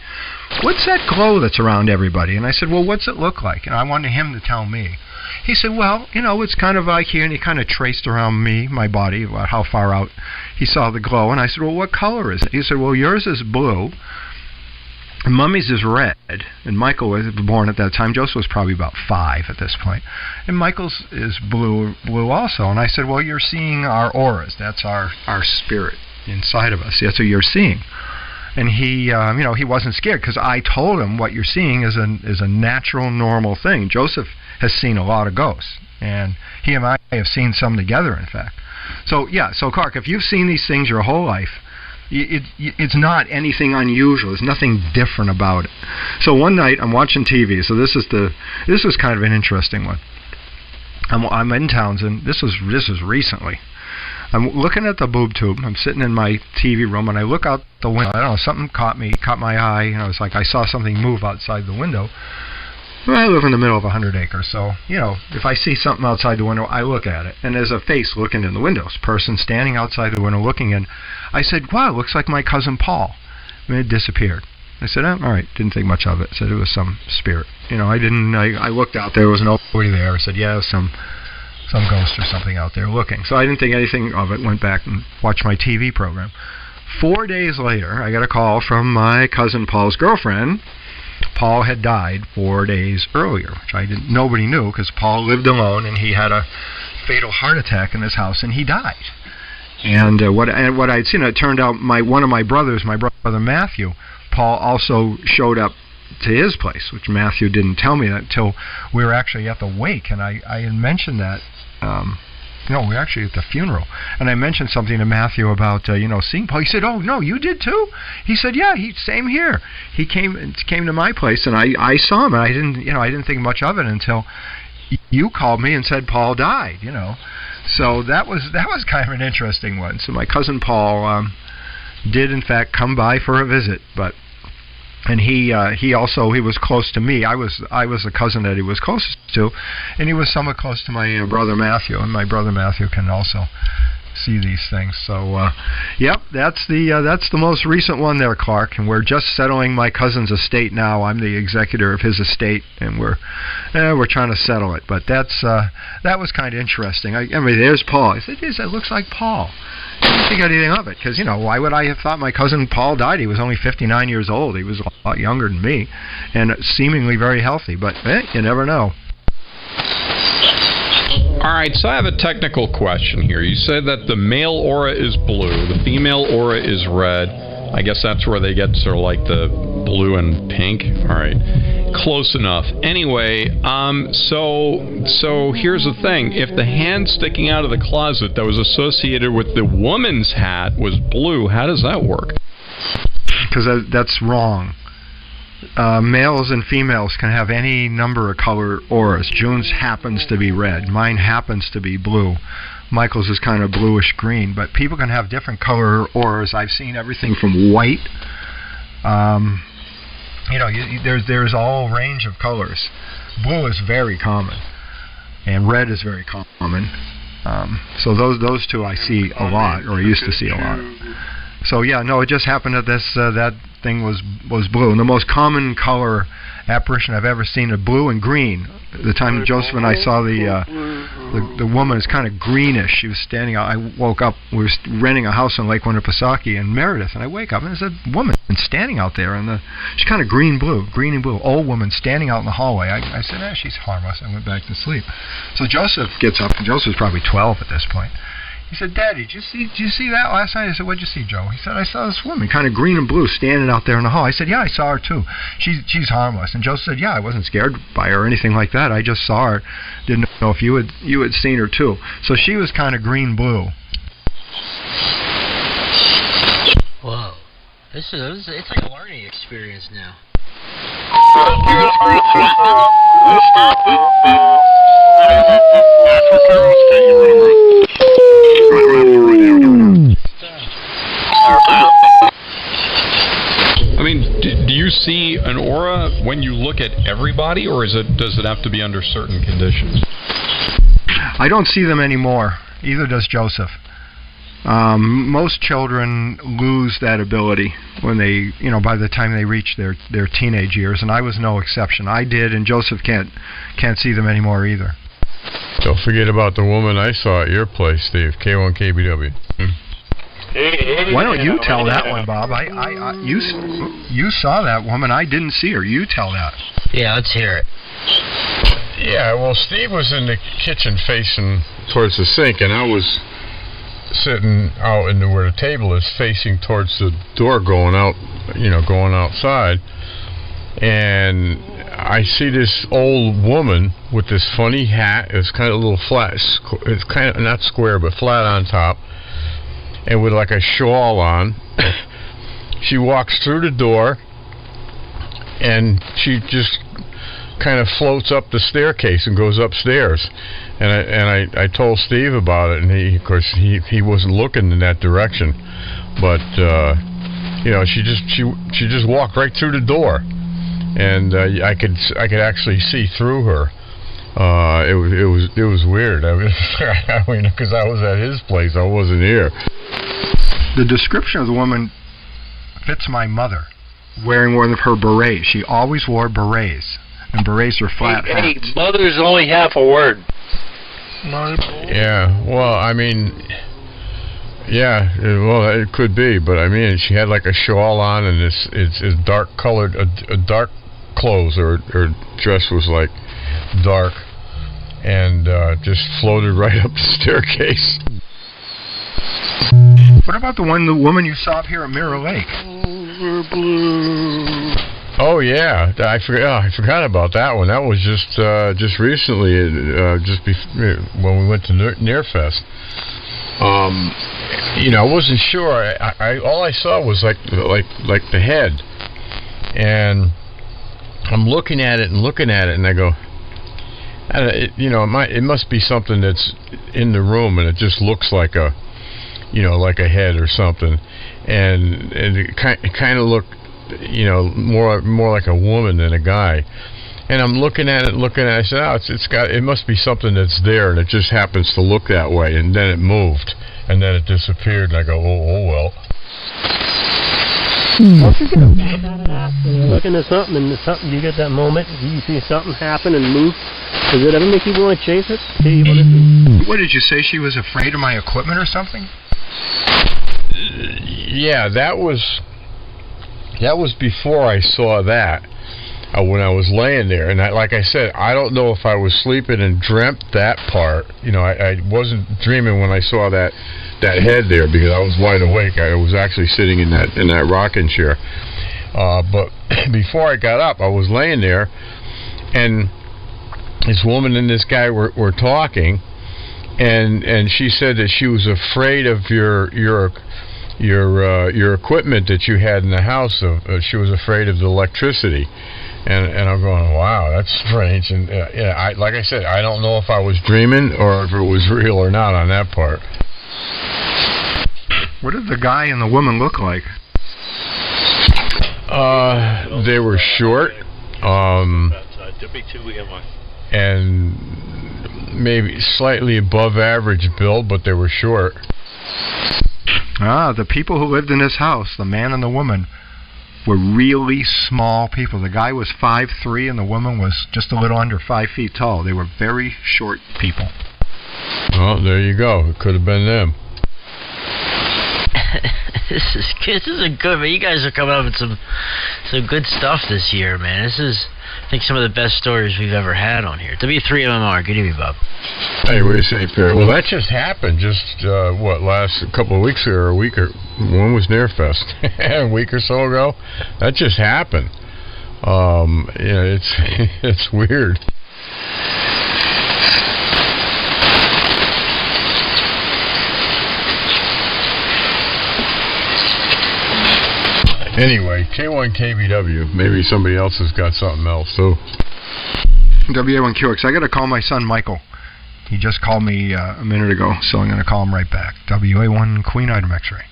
what's that glow that's around everybody?" And I said, "Well, what's it look like?" And I wanted him to tell me. He said, "Well, you know, it's kind of like here," and he kind of traced around me, my body, about how far out he saw the glow. And I said, "Well, what color is it?" He said, "Well, yours is blue. Mummy's is red," and Michael was born at that time. Joseph was probably about 5 at this point, and Michael's is blue also. And I said, "Well, you're seeing our auras. That's our spirit inside of us. That's what you're seeing." And he, you know, he wasn't scared because I told him what you're seeing is a natural, normal thing. Joseph has seen a lot of ghosts, and he and I have seen some together, in fact. So yeah, so Clark, if you've seen these things your whole life, it's not anything unusual. There's nothing different about it. So one night I'm watching TV. So this was kind of an interesting one. I'm in Townsend. This was recently. I'm looking at the boob tube. I'm sitting in my TV room, and I look out the window. I don't know, something caught my eye. You know, it's like I saw something move outside the window. Well, I live in the middle of 100 acres, so, you know, if I see something outside the window, I look at it. And there's a face looking in the windows, person standing outside the window looking in. I said, "Wow, it looks like my cousin Paul." And it disappeared. I said, "Oh, all right," didn't think much of it. I said it was some spirit. You know, I looked out there was nobody there. I said, "Yeah, it was some ghost or something out there looking." So I didn't think anything of it, went back and watched my TV program. 4 days later, I got a call from my cousin Paul's girlfriend. Paul had died 4 days earlier, which nobody knew because Paul lived alone and he had a fatal heart attack in his house and he died. And what I'd seen, it turned out one of my brothers, my brother Matthew, Paul also showed up to his place, which Matthew didn't tell me that until we were actually at the wake, and I had mentioned that. No, we were actually at the funeral, and I mentioned something to Matthew about seeing Paul. He said, "Oh no, you did too?" He said, "Yeah, same here. He came to my place, and I saw him, and I didn't think much of it until you called me and said Paul died. You know, so that was kind of an interesting one. So my cousin Paul did in fact come by for a visit, and he was close to me. I was the cousin that he was closest to, and he was somewhat close to my brother Matthew, and my brother Matthew can also see these things. So, yep, that's the most recent one there, Clark. And we're just settling my cousin's estate now. I'm the executor of his estate, and we're trying to settle it. But that was kind of interesting. I mean, there's Paul. I said, "That looks like Paul." I didn't think anything of it because, why would I have thought my cousin Paul died? He was only 59 years old. He was a lot younger than me and seemingly very healthy. But you never know. All right, so I have a technical question here. You said that the male aura is blue, the female aura is red. I guess that's where they get sort of like the blue and pink. All right, close enough. Anyway, so here's the thing. If the hand sticking out of the closet that was associated with the woman's hat was blue, how does that work? Because that's wrong. Males and females can have any number of color auras. June's happens to be red. Mine happens to be blue. Michael's is kind of bluish green, but people can have different color auras. I've seen everything from white. There's all range of colors. Blue is very common, and red is very common. So those two I see a lot, or I used to see a lot. So yeah, no, it just happened that that thing was blue. And the most common color apparition I've ever seen is blue and green. The time Joseph and I saw the woman is kind of greenish. She was standing out. I woke up. We were renting a house in Lake Winnipesaukee in Meredith, and I wake up and there's a woman standing out there, and she's kind of green and blue, old woman standing out in the hallway. I said, she's harmless. I went back to sleep. So Joseph gets up, and Joseph's probably 12 at this point. He said, "Daddy, did you see that last night?" I said, "What'd you see, Joe?" He said, "I saw this woman, kind of green and blue, standing out there in the hall." I said, "Yeah, I saw her too. She's harmless." And Joe said, "Yeah, I wasn't scared by her or anything like that. I just saw her. Didn't know if you had seen her too." So she was kind of green-blue. Whoa, it's like a learning experience now. Right, mean, do you see an aura when you look at everybody, or does it have to be under certain conditions? I don't see them anymore. Either does Joseph. Most children lose that ability when they, by the time they reach their teenage years, and I was no exception. I did, and Joseph can't see them anymore either. Don't forget about the woman I saw at your place, Steve. K1KBW. Why don't you tell that one, Bob? You saw that woman. I didn't see her. You tell that. Yeah, let's hear it. Yeah, well, Steve was in the kitchen facing towards the sink, and I was sitting out in where the table is, facing towards the door going out, going outside. And I see this old woman with this funny hat. It's kind of a little flat. It's kind of not square, but flat on top, and with like a shawl on. She walks through the door, and she just kind of floats up the staircase and goes upstairs. And I told Steve about it, and he, of course, he wasn't looking in that direction, but she just walked right through the door, and I could actually see through her. It was weird. I mean, because I was at his place, I wasn't here. The description of the woman fits my mother, wearing one of her berets. She always wore berets, and berets are flat hats. Hey, mother's only half a word. Yeah, well, I mean, it could be, but I mean, she had like a shawl on, and it's dark colored, a dark clothes, or her dress was like dark, and just floated right up the staircase. What about the woman you saw up here at Mirror Lake? Oh yeah, I forgot about that one. That was just recently, when we went to Nearfest. I wasn't sure. All I saw was like the head, and I'm looking at it, and I go, it must be something that's in the room, and it just looks like a head or something, and it kind of looked, more like a woman than a guy. And I'm looking at it. I said, it must be something that's there, and it just happens to look that way. And then it moved, and then it disappeared. And I go, oh well. Looking at something, and you get that moment, you see something happen and move. Does it ever make you want to chase it? What did you say? She was afraid of my equipment or something? Yeah, that was before I saw that. When I was laying there, and like I said, I don't know if I was sleeping and dreamt that part. I wasn't dreaming when I saw that head there, because I was wide awake. I was actually sitting in that rocking chair. But before I got up, I was laying there, and this woman and this guy were talking, and she said that she was afraid of your equipment that you had in the house. She was afraid of the electricity. And I'm going, wow, that's strange. And like I said, I don't know if I was dreaming or if it was real or not on that part. What did the guy and the woman look like? They were short, and maybe slightly above average build, but they were short. The people who lived in this house, the man and the woman, were really small people. The guy was 5'3", and the woman was just a little under 5 feet tall. They were very short people. Well, there you go. It could have been them. This is a good, man. You guys are coming up with some good stuff this year, man. This is, I think, some of the best stories we've ever had on here. W3MMR, good evening, Bob. Hey, what do you say, Perry? Well, that just happened last couple of weeks ago, or a week, or one was Nearfest, a week or so ago. That just happened. It's weird. Anyway, K1KBW. Maybe somebody else has got something else, too. WA1QX. I got to call my son, Michael. He just called me a minute ago, so I'm going to call him right back. WA1 Queen Item X-Ray.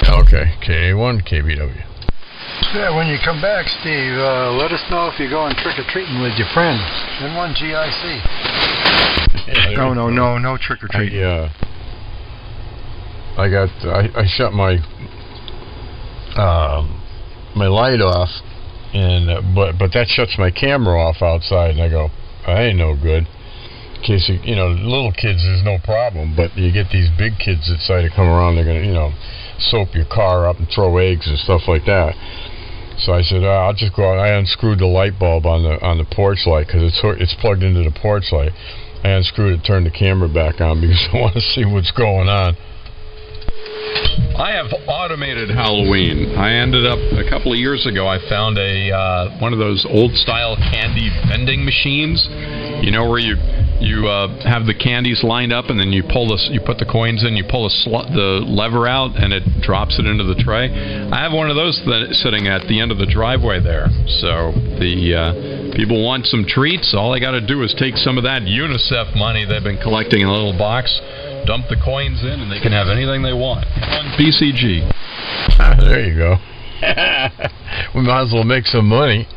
Okay, K1KBW. Yeah, when you come back, Steve, let us know if you're going trick-or-treating with your friends. In one GIC. No trick-or-treating. I shut my my light off, and but that shuts my camera off outside, and I go, I ain't no good. In case little kids, there's no problem, but you get these big kids that decide to come around, they're gonna soap your car up and throw eggs and stuff like that. So I said, I'll just go out. I unscrewed the light bulb on the porch light because it's plugged into the porch light. I unscrewed it, turned the camera back on because I want to see what's going on. I have automated Halloween. I ended up a couple of years ago. I found one of those old-style candy vending machines. Where you have the candies lined up, and then you put the coins in. You pull the lever out, and it drops it into the tray. I have one of those sitting at the end of the driveway there. So the people want some treats. All they got to do is take some of that UNICEF money they've been collecting in a little box, dump the coins in, and they can have anything they want on BCG. There you go. We might as well make some money.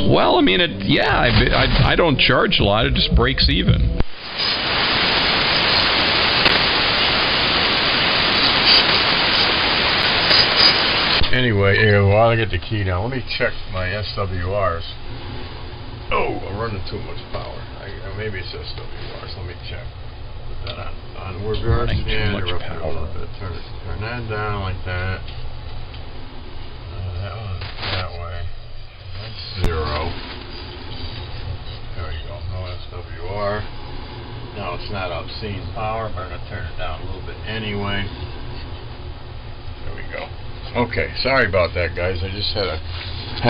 Well, I mean, I don't charge a lot. It just breaks even. Anyway, while I get the key now, let me check my SWRs. Oh, I'm running too much power. Maybe it's SWRs. Let me check. Put that on reverse. Running too much power. Turn that down like that. That one that way. That's 0. There we go. No SWR. No, it's not obscene power, but I'm going to turn it down a little bit anyway. There we go. Okay, sorry about that, guys. I just had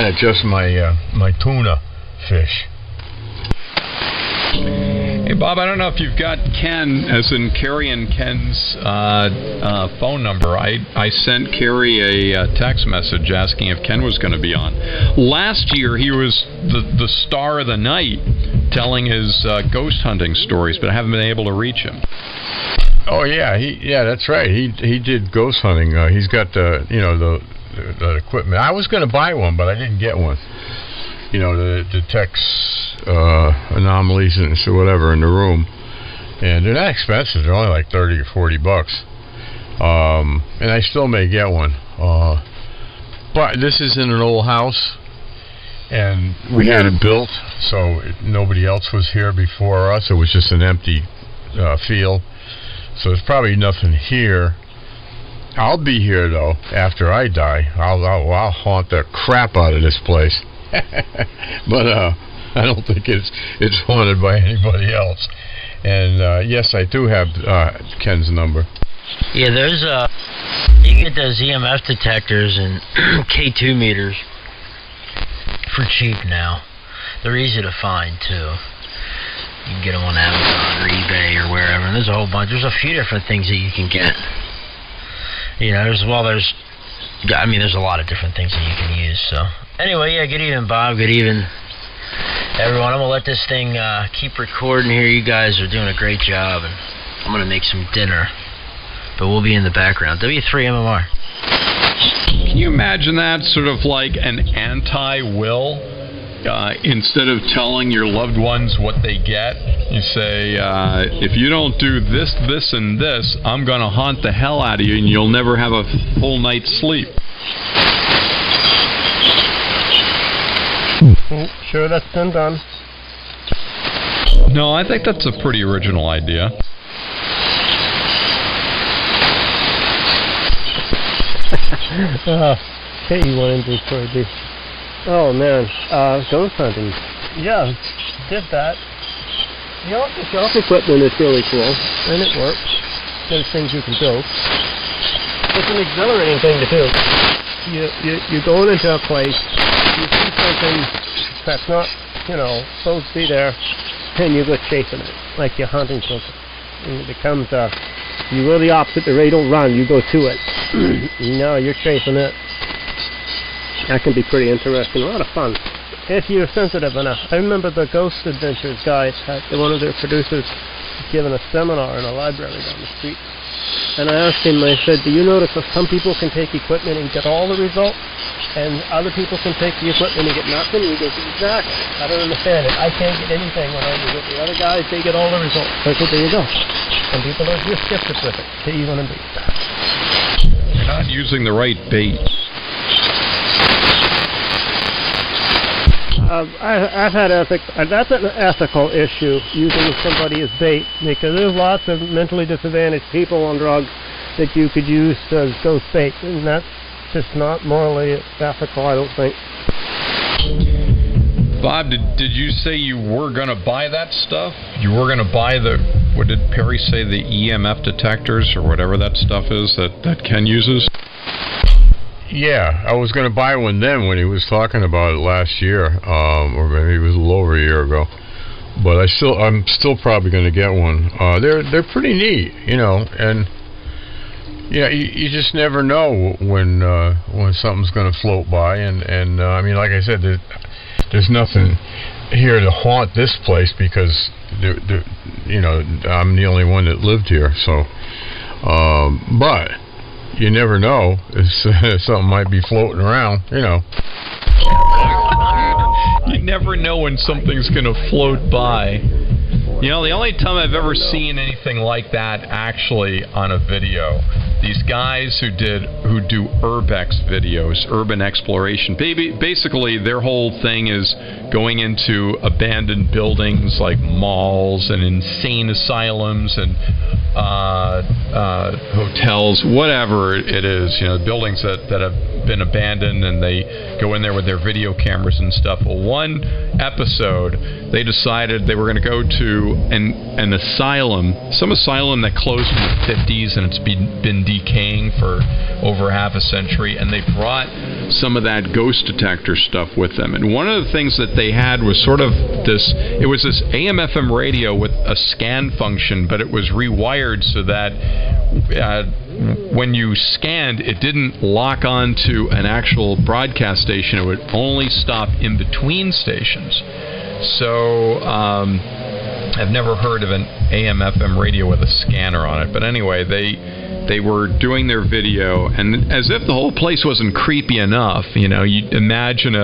to adjust my tuna fish. Hey, Bob, I don't know if you've got Ken, as in Kerry and Ken's phone number. I sent Kerry a text message asking if Ken was going to be on. Last year, he was the star of the night telling his ghost hunting stories, but I haven't been able to reach him. Oh, yeah, that's right. He did ghost hunting. He's got the equipment. I was going to buy one, but I didn't get one. To detect anomalies and so whatever in the room, and they're not expensive. They're only like $30 or $40, and I still may get one. But this is in an old house, and we had it built, so nobody else was here before us. It was just an empty field, so there's probably nothing here. I'll be here though after I die. I'll haunt the crap out of this place. But I don't think it's haunted by anybody else. And yes, I do have Ken's number. Yeah, there's you get those EMF detectors and K2 meters for cheap now. They're easy to find too. You can get them on Amazon or eBay or wherever. And there's a whole bunch. There's a few different things that you can get. There's a lot of different things that you can use. So anyway, yeah, good evening, Bob. Good evening, everyone. I'm going to let this thing keep recording here. You guys are doing a great job, and I'm going to make some dinner, but we'll be in the background. W3MMR. Can you imagine that? Sort of like an anti-will? Instead of telling your loved ones what they get, you say, if you don't do this, this, and this, I'm going to haunt the hell out of you, and you'll never have a full night's sleep. Sure, that's been done. No, I think that's a pretty original idea. Katie went into for the... Oh man, ghost hunting. Yeah, did that. The off-the-shelf equipment is really cool, and it works. There's things you can do. It's an exhilarating thing to do. You go into a place, you see something that's not, supposed to be there, and you go chasing it, like you're hunting something. And it becomes, you go the opposite direction, don't run, you go to it. No, you're chasing it. That can be pretty interesting, a lot of fun. If you're sensitive enough. I remember the Ghost Adventures guys, one of their producers, giving a seminar in a library down the street. And I asked him, I said, do you notice that some people can take equipment and get all the results, and other people can take the equipment and get nothing? He goes, exactly. I don't understand it. I can't get anything when I use it. The other guys, they get all the results. I said, there you go. Some people are just gifted with it. To even a bait. You're not using the right bait. I've had ethics. That's an ethical issue, using somebody as bait, because there's lots of mentally disadvantaged people on drugs that you could use as ghost bait, and that's just not morally ethical, I don't think. Bob, did you say you were going to buy that stuff? You were going to buy what did Perry say, the EMF detectors or whatever that stuff is that Ken uses? Yeah, I was going to buy one then when he was talking about it last year, or maybe it was a little over a year ago. But I'm still probably going to get one. They're pretty neat, and yeah, you just never know when something's going to float by, and I mean, like I said, there's nothing here to haunt this place because I'm the only one that lived here, so but you never know if something might be floating around, You never know when something's going to float by. The only time I've ever seen anything like that actually on a video, these guys who do urbex videos, urban exploration, basically their whole thing is going into abandoned buildings like malls and insane asylums and hotels, whatever it is, buildings that have been abandoned, and they go in there with their video cameras and stuff. Well, one episode they decided they were going to go to an asylum, some asylum that closed in the 50s and it's been decaying for over half a century, and they brought some of that ghost detector stuff with them. And one of the things that they had was sort of this AM/FM radio with a scan function, but it was rewired so that when you scanned, it didn't lock on to an actual broadcast station. It would only stop in between stations. So I've never heard of an AM/FM radio with a scanner on it. But anyway, they were doing their video, and as if the whole place wasn't creepy enough, you imagine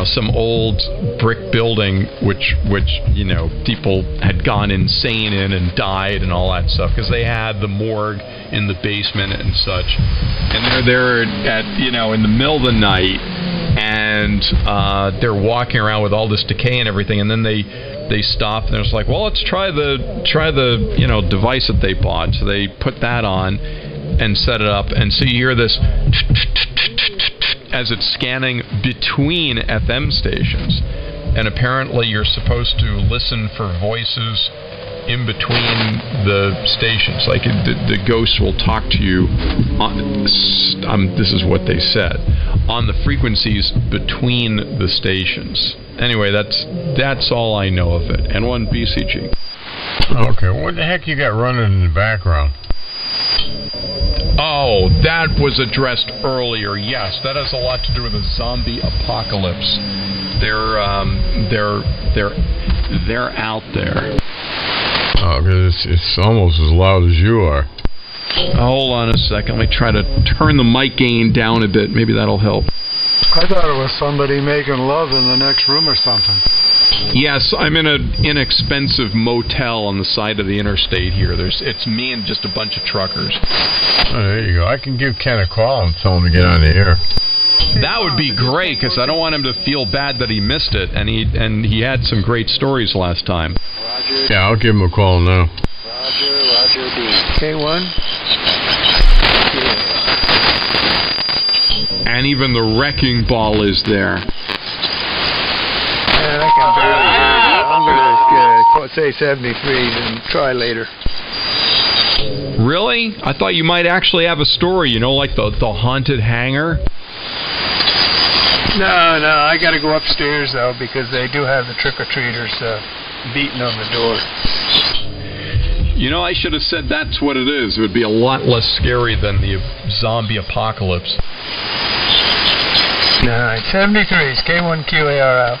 some old brick building which people had gone insane in and died and all that stuff, because they had the morgue in the basement and such, and they're there at in the middle of the night, and they're walking around with all this decay and everything, and then they stop and it's like, well, let's try the device that they bought. So they put that on and set it up, and so you hear this as it's scanning between FM stations, and apparently you're supposed to listen for voices in between the stations, like the ghosts will talk to you this is what they said, on the frequencies between the stations. Anyway, that's all I know of it. N1 BCG. Okay, what the heck you got running in the background? Oh, that was addressed earlier. Yes, that has a lot to do with the zombie apocalypse. They're out there. Oh, because it's almost as loud as you are. Hold on a second. Let me try to turn the mic gain down a bit. Maybe that'll help. I thought it was somebody making love in the next room or something. Yes, I'm in an inexpensive motel on the side of the interstate here. It's me and just a bunch of truckers. Oh, there you go. I can give Ken a call and tell him to get on the air. That would be great, because I don't want him to feel bad that he missed it, and he had some great stories last time. Roger. Yeah, I'll give him a call now. Roger D. K1? Yeah. And even the wrecking ball is there. Man, I can barely hear you. I'm going to say 73 and try later. Really? I thought you might actually have a story, like the haunted hangar. No, I got to go upstairs, though, because they do have the trick-or-treaters beating on the door. I should have said that's what it is. It would be a lot less scary than the zombie apocalypse. No, 73 is K1QAR out.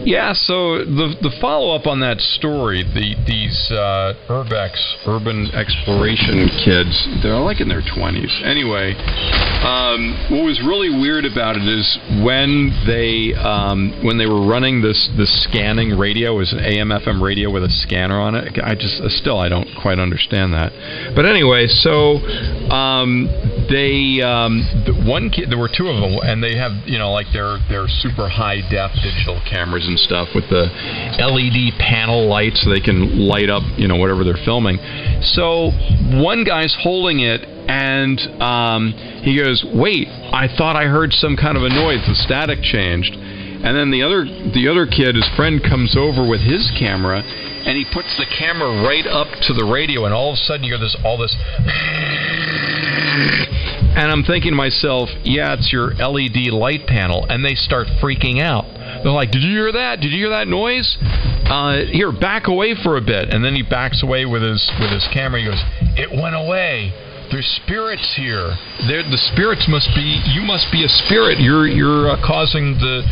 Yeah, so the follow-up on that story, these urban exploration kids, they're like in their 20s. Anyway, what was really weird about it is when they were running this scanning radio, it was an AM/FM radio with a scanner on it. I don't quite understand that. But anyway, so one kid, there were two of them, and they have like their super high def digital cameras and stuff with the LED panel lights so they can light up whatever they're filming. So one guy's holding it and he goes, "Wait, I thought I heard some kind of a noise. The static changed." And then the other kid, his friend, comes over with his camera and he puts the camera right up to the radio, and all of a sudden you hear all this. And I'm thinking to myself, yeah, it's your LED light panel. And they start freaking out. They're like, "Did you hear that? Did you hear that noise? Here, back away for a bit." And then he backs away with his camera. He goes, "It went away. There's spirits here. The spirits must be. You must be a spirit. You're causing the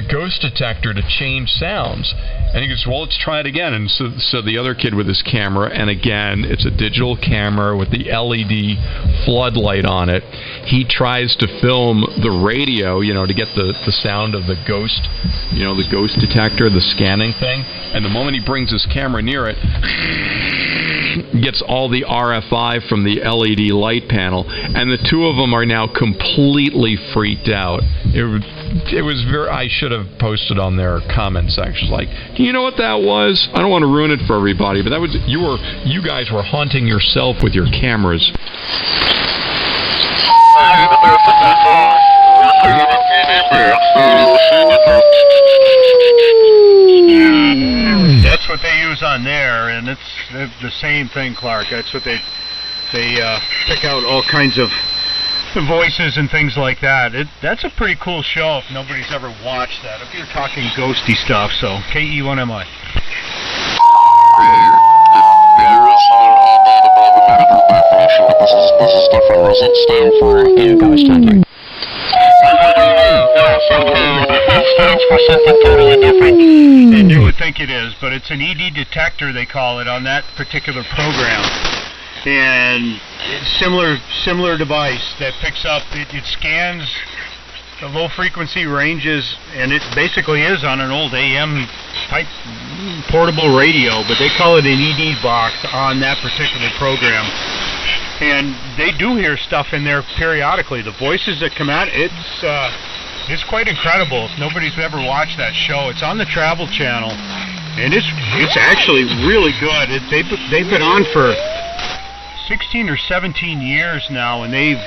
ghost detector to change sounds." And he goes, "Well, let's try it again." And so the other kid with his camera, and again, it's a digital camera with the LED floodlight on it. He tries to film the radio, to get the sound of the ghost, the ghost detector, the scanning thing. And the moment he brings his camera near it, gets all the RFI from the LED light panel, and the two of them are now completely freaked out. It was very. I should have posted on their comment section, like, "Do you know what that was?" I don't want to ruin it for everybody, but that was you guys were haunting yourself with your cameras. That's what they use on there, and it's the same thing, Clark. That's what they pick out all kinds of voices and things like that. That's a pretty cool show if nobody's ever watched that. If you're talking ghosty stuff, so KE1MI. This is different. Does it stand for ghost hunter? It stands for something totally different. And you would think it is, but it's an ED detector, they call it, on that particular program. And it's similar device that picks up, it scans the low frequency ranges, and it basically is on an old AM type portable radio, but they call it an ED box on that particular program. And they do hear stuff in there periodically. The voices that come out, it's quite incredible. If nobody's ever watched that show, it's on the Travel Channel, and it's actually really good. They've been on for 16 or 17 years now, and they've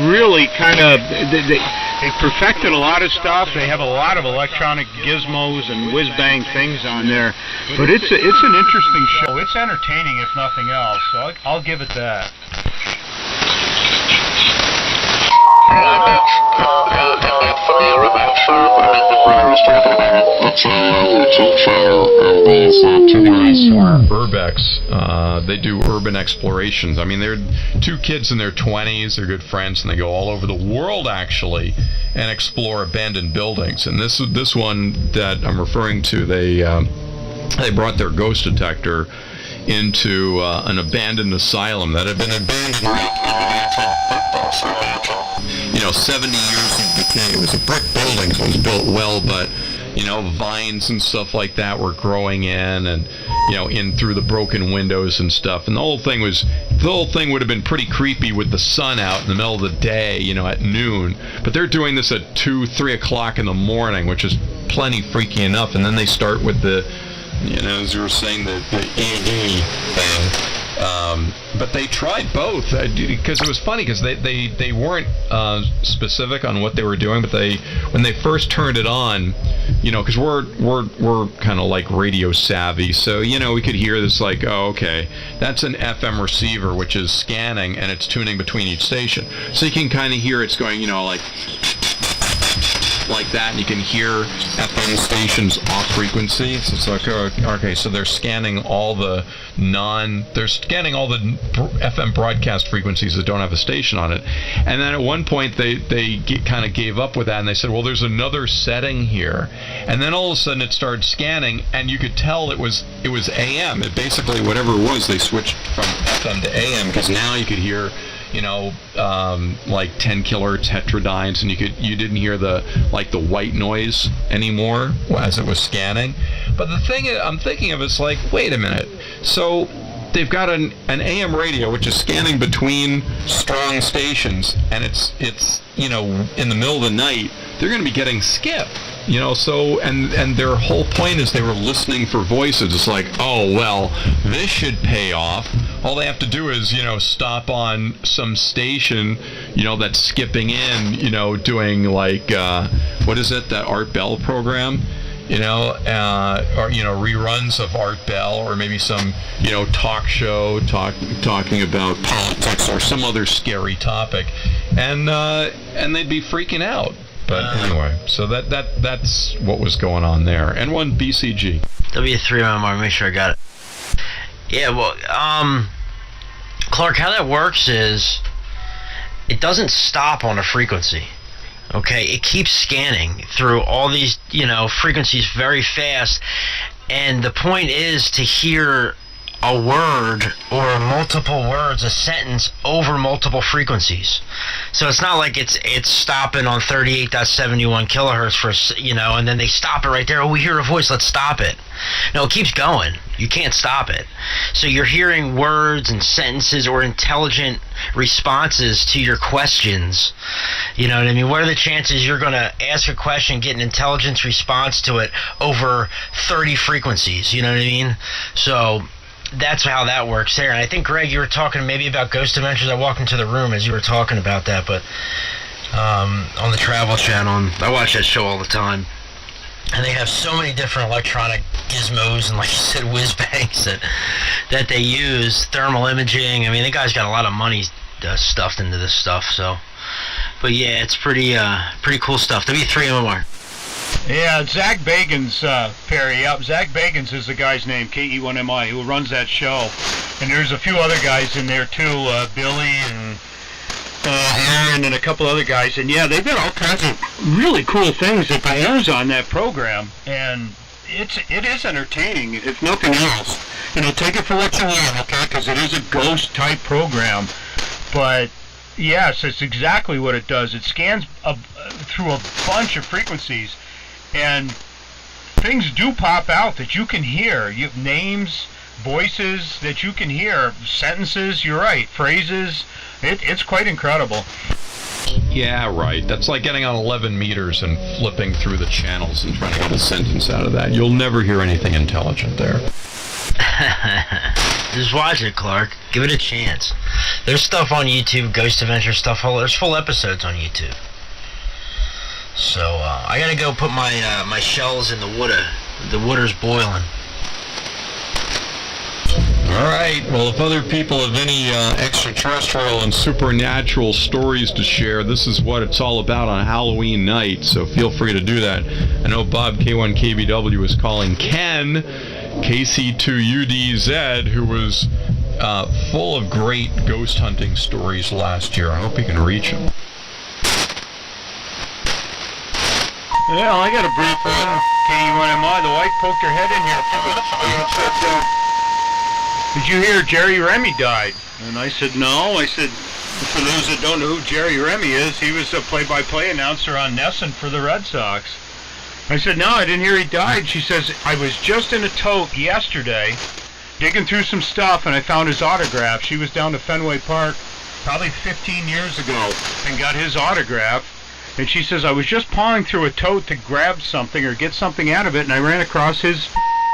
really kind of they've perfected a lot of stuff. They have a lot of electronic gizmos and whiz-bang things on there, but it's an interesting show. It's entertaining, if nothing else, so I'll give it that. Urbex, they do urban explorations. I mean, they're two kids in their 20s, they're good friends, and they go all over the world, actually, and explore abandoned buildings. And this one that I'm referring to, they brought their ghost detector into an abandoned asylum that had been abandoned 70 years of decay. It was a brick building, so it was built well, but vines and stuff like that were growing in, and in through the broken windows and stuff. And the whole thing would have been pretty creepy with the sun out in the middle of the day, at noon. But they're doing this at 2-3 o'clock in the morning, which is plenty freaky enough. And then they start with the, as you were saying, the ED thing. But they tried both, because it was funny, because they weren't specific on what they were doing, but when they first turned it on, because we're kind of like radio savvy, so we could hear this, like, oh, okay, that's an FM receiver which is scanning and it's tuning between each station, so you can kind of hear it's going, like, like that, and you can hear FM stations off frequency. So it's like, okay, so they're scanning all the FM broadcast frequencies that don't have a station on it. And then at one point they kind of gave up with that, and they said, well, there's another setting here. And then all of a sudden it started scanning, and you could tell it was AM. It basically, whatever it was, they switched from FM to AM, because now you could hear, like 10 kilohertz heterodynes, and you didn't hear the white noise anymore as it was scanning. But the thing I'm thinking of is like, wait a minute. So they've got an AM radio which is scanning between strong stations, and it's in the middle of the night, they're going to be getting skipped. So and their whole point is they were listening for voices. It's like, oh well, this should pay off. All they have to do is, stop on some station, that's skipping in, doing like, what is it, that Art Bell program? Or reruns of Art Bell, or maybe some talk show talking about politics or some other scary topic, and they'd be freaking out. But anyway, so that's what was going on there. And one BCG. W3MR, make sure I got it. Yeah, well, Clark, how that works is it doesn't stop on a frequency. Okay, it keeps scanning through all these, frequencies very fast, and the point is to hear a word or multiple words, a sentence over multiple frequencies. So it's not like it's stopping on 38.71 kilohertz for, and then they stop it right there. Oh, we hear a voice, let's stop it. No, it keeps going. You can't stop it. So you're hearing words and sentences or intelligent responses to your questions. You know what I mean? What are the chances you're going to ask a question, get an intelligence response to it over 30 frequencies? You know what I mean? So that's how that works there. And I think, Greg, you were talking maybe about Ghost Adventures. I walked into the room as you were talking about that, but on the Travel Channel, I watch that show all the time. And they have so many different electronic gizmos and, like you said, whiz bangs that they use, thermal imaging. I mean, the guy's got a lot of money stuffed into this stuff. So, but yeah, it's pretty cool stuff. W3MR. Yeah, Zach Bagans, Perry. Yep, Zach Bagans is the guy's name, KE1MI, who runs that show. And there's a few other guys in there too, Billy and Aaron and a couple other guys. And yeah, they've got all kinds of really cool things that airs on that program. And it is entertaining, if nothing else. Take it for what you want, okay? Because it is a ghost type program. But yes, it's exactly what it does. It scans through a bunch of frequencies. And things do pop out that you can hear. You have names, voices that you can hear, sentences, you're right, phrases. It's quite incredible. Yeah, right. That's like getting on 11 meters and flipping through the channels and trying to get a sentence out of that. You'll never hear anything intelligent there. Just watch it, Clark. Give it a chance. There's stuff on YouTube, Ghost Adventure stuff. There's full episodes on YouTube. So I gotta go put my shells in the water. The water's boiling. All right. Well, if other people have any extraterrestrial and supernatural stories to share, this is what it's all about on Halloween night. So feel free to do that. I know Bob K1KBW is calling Ken KC2UDZ, who was full of great ghost hunting stories last year. I hope you can reach him. Yeah, I got a brief one. KE1MI, the wife poked her head in here. Did you hear Jerry Remy died? And I said, no. I said, for those that don't know who Jerry Remy is, he was a play-by-play announcer on Nesson for the Red Sox. I said, no, I didn't hear he died. She says, I was just in a tote yesterday, digging through some stuff, and I found his autograph. She was down to Fenway Park probably 15 years ago and got his autograph. And she says, I was just pawing through a tote to grab something or get something out of it, and I ran across his...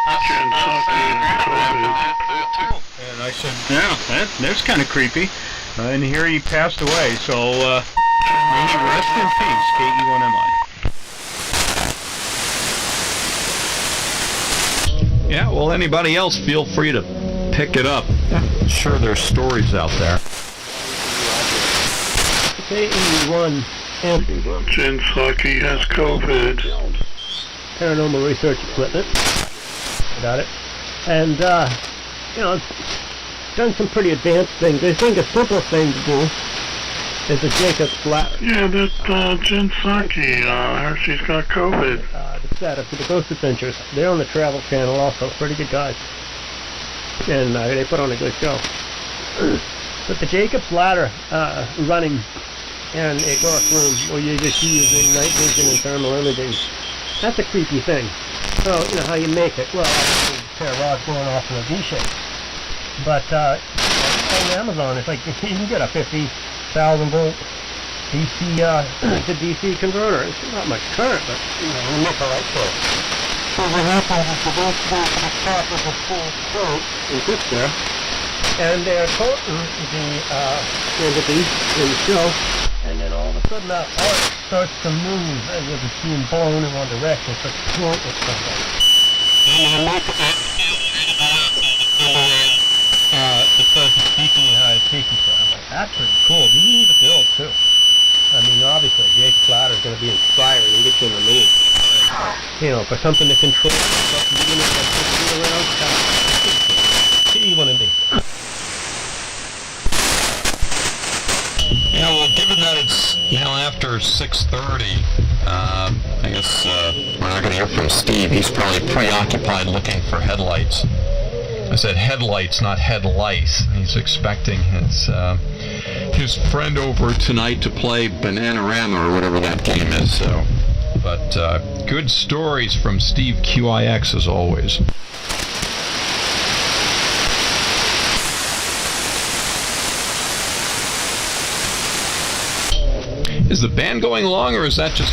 And I said, yeah, that's kind of creepy. And here he passed away, so may he rest in peace, KE1MI. Yeah, well, anybody else, feel free to pick it up. I'm sure there's stories out there. KE1 and Jen Psaki has COVID. paranormal research equipment. Got it. And, it's done some pretty advanced things. I think a simple thing to do is a Jacob's ladder. Yeah, that Jen Psaki, she's got COVID. It's that up to the Ghost Adventures. They're on the Travel Channel also. Pretty good guys. And they put on a good show. But the Jacob's ladder running in a dark room where you're just using night vision and thermal imaging, that's a creepy thing. So, how you make it? Well, obviously, a pair of rods going off in a V-shape. But on Amazon, it's like you can get a 50,000 volt DC to DC converter. It's not much current, but you make a light bulb. So what happens is the volts go to the top of the full current in this there, and they're coating the entity in the shell, and then all of a sudden that arc starts to move, and you'll be seeing blown in one direction, so it's point with something. It starts speaking in high frequency. I'm like, that's pretty cool. These need to build too. I mean, obviously, Jacob's ladder is going to be inspired and get you in the mood. For something to control something unit that puts you around. What do you want to do? Yeah, well, given that it's now after 6:30, I guess we're not going to hear from Steve. He's probably preoccupied looking for headlights. I said headlights, not headlice. He's expecting his friend over tonight to play Bananarama or whatever that game is. So, but good stories from Steve QIX as always. Is the band going along, or is that just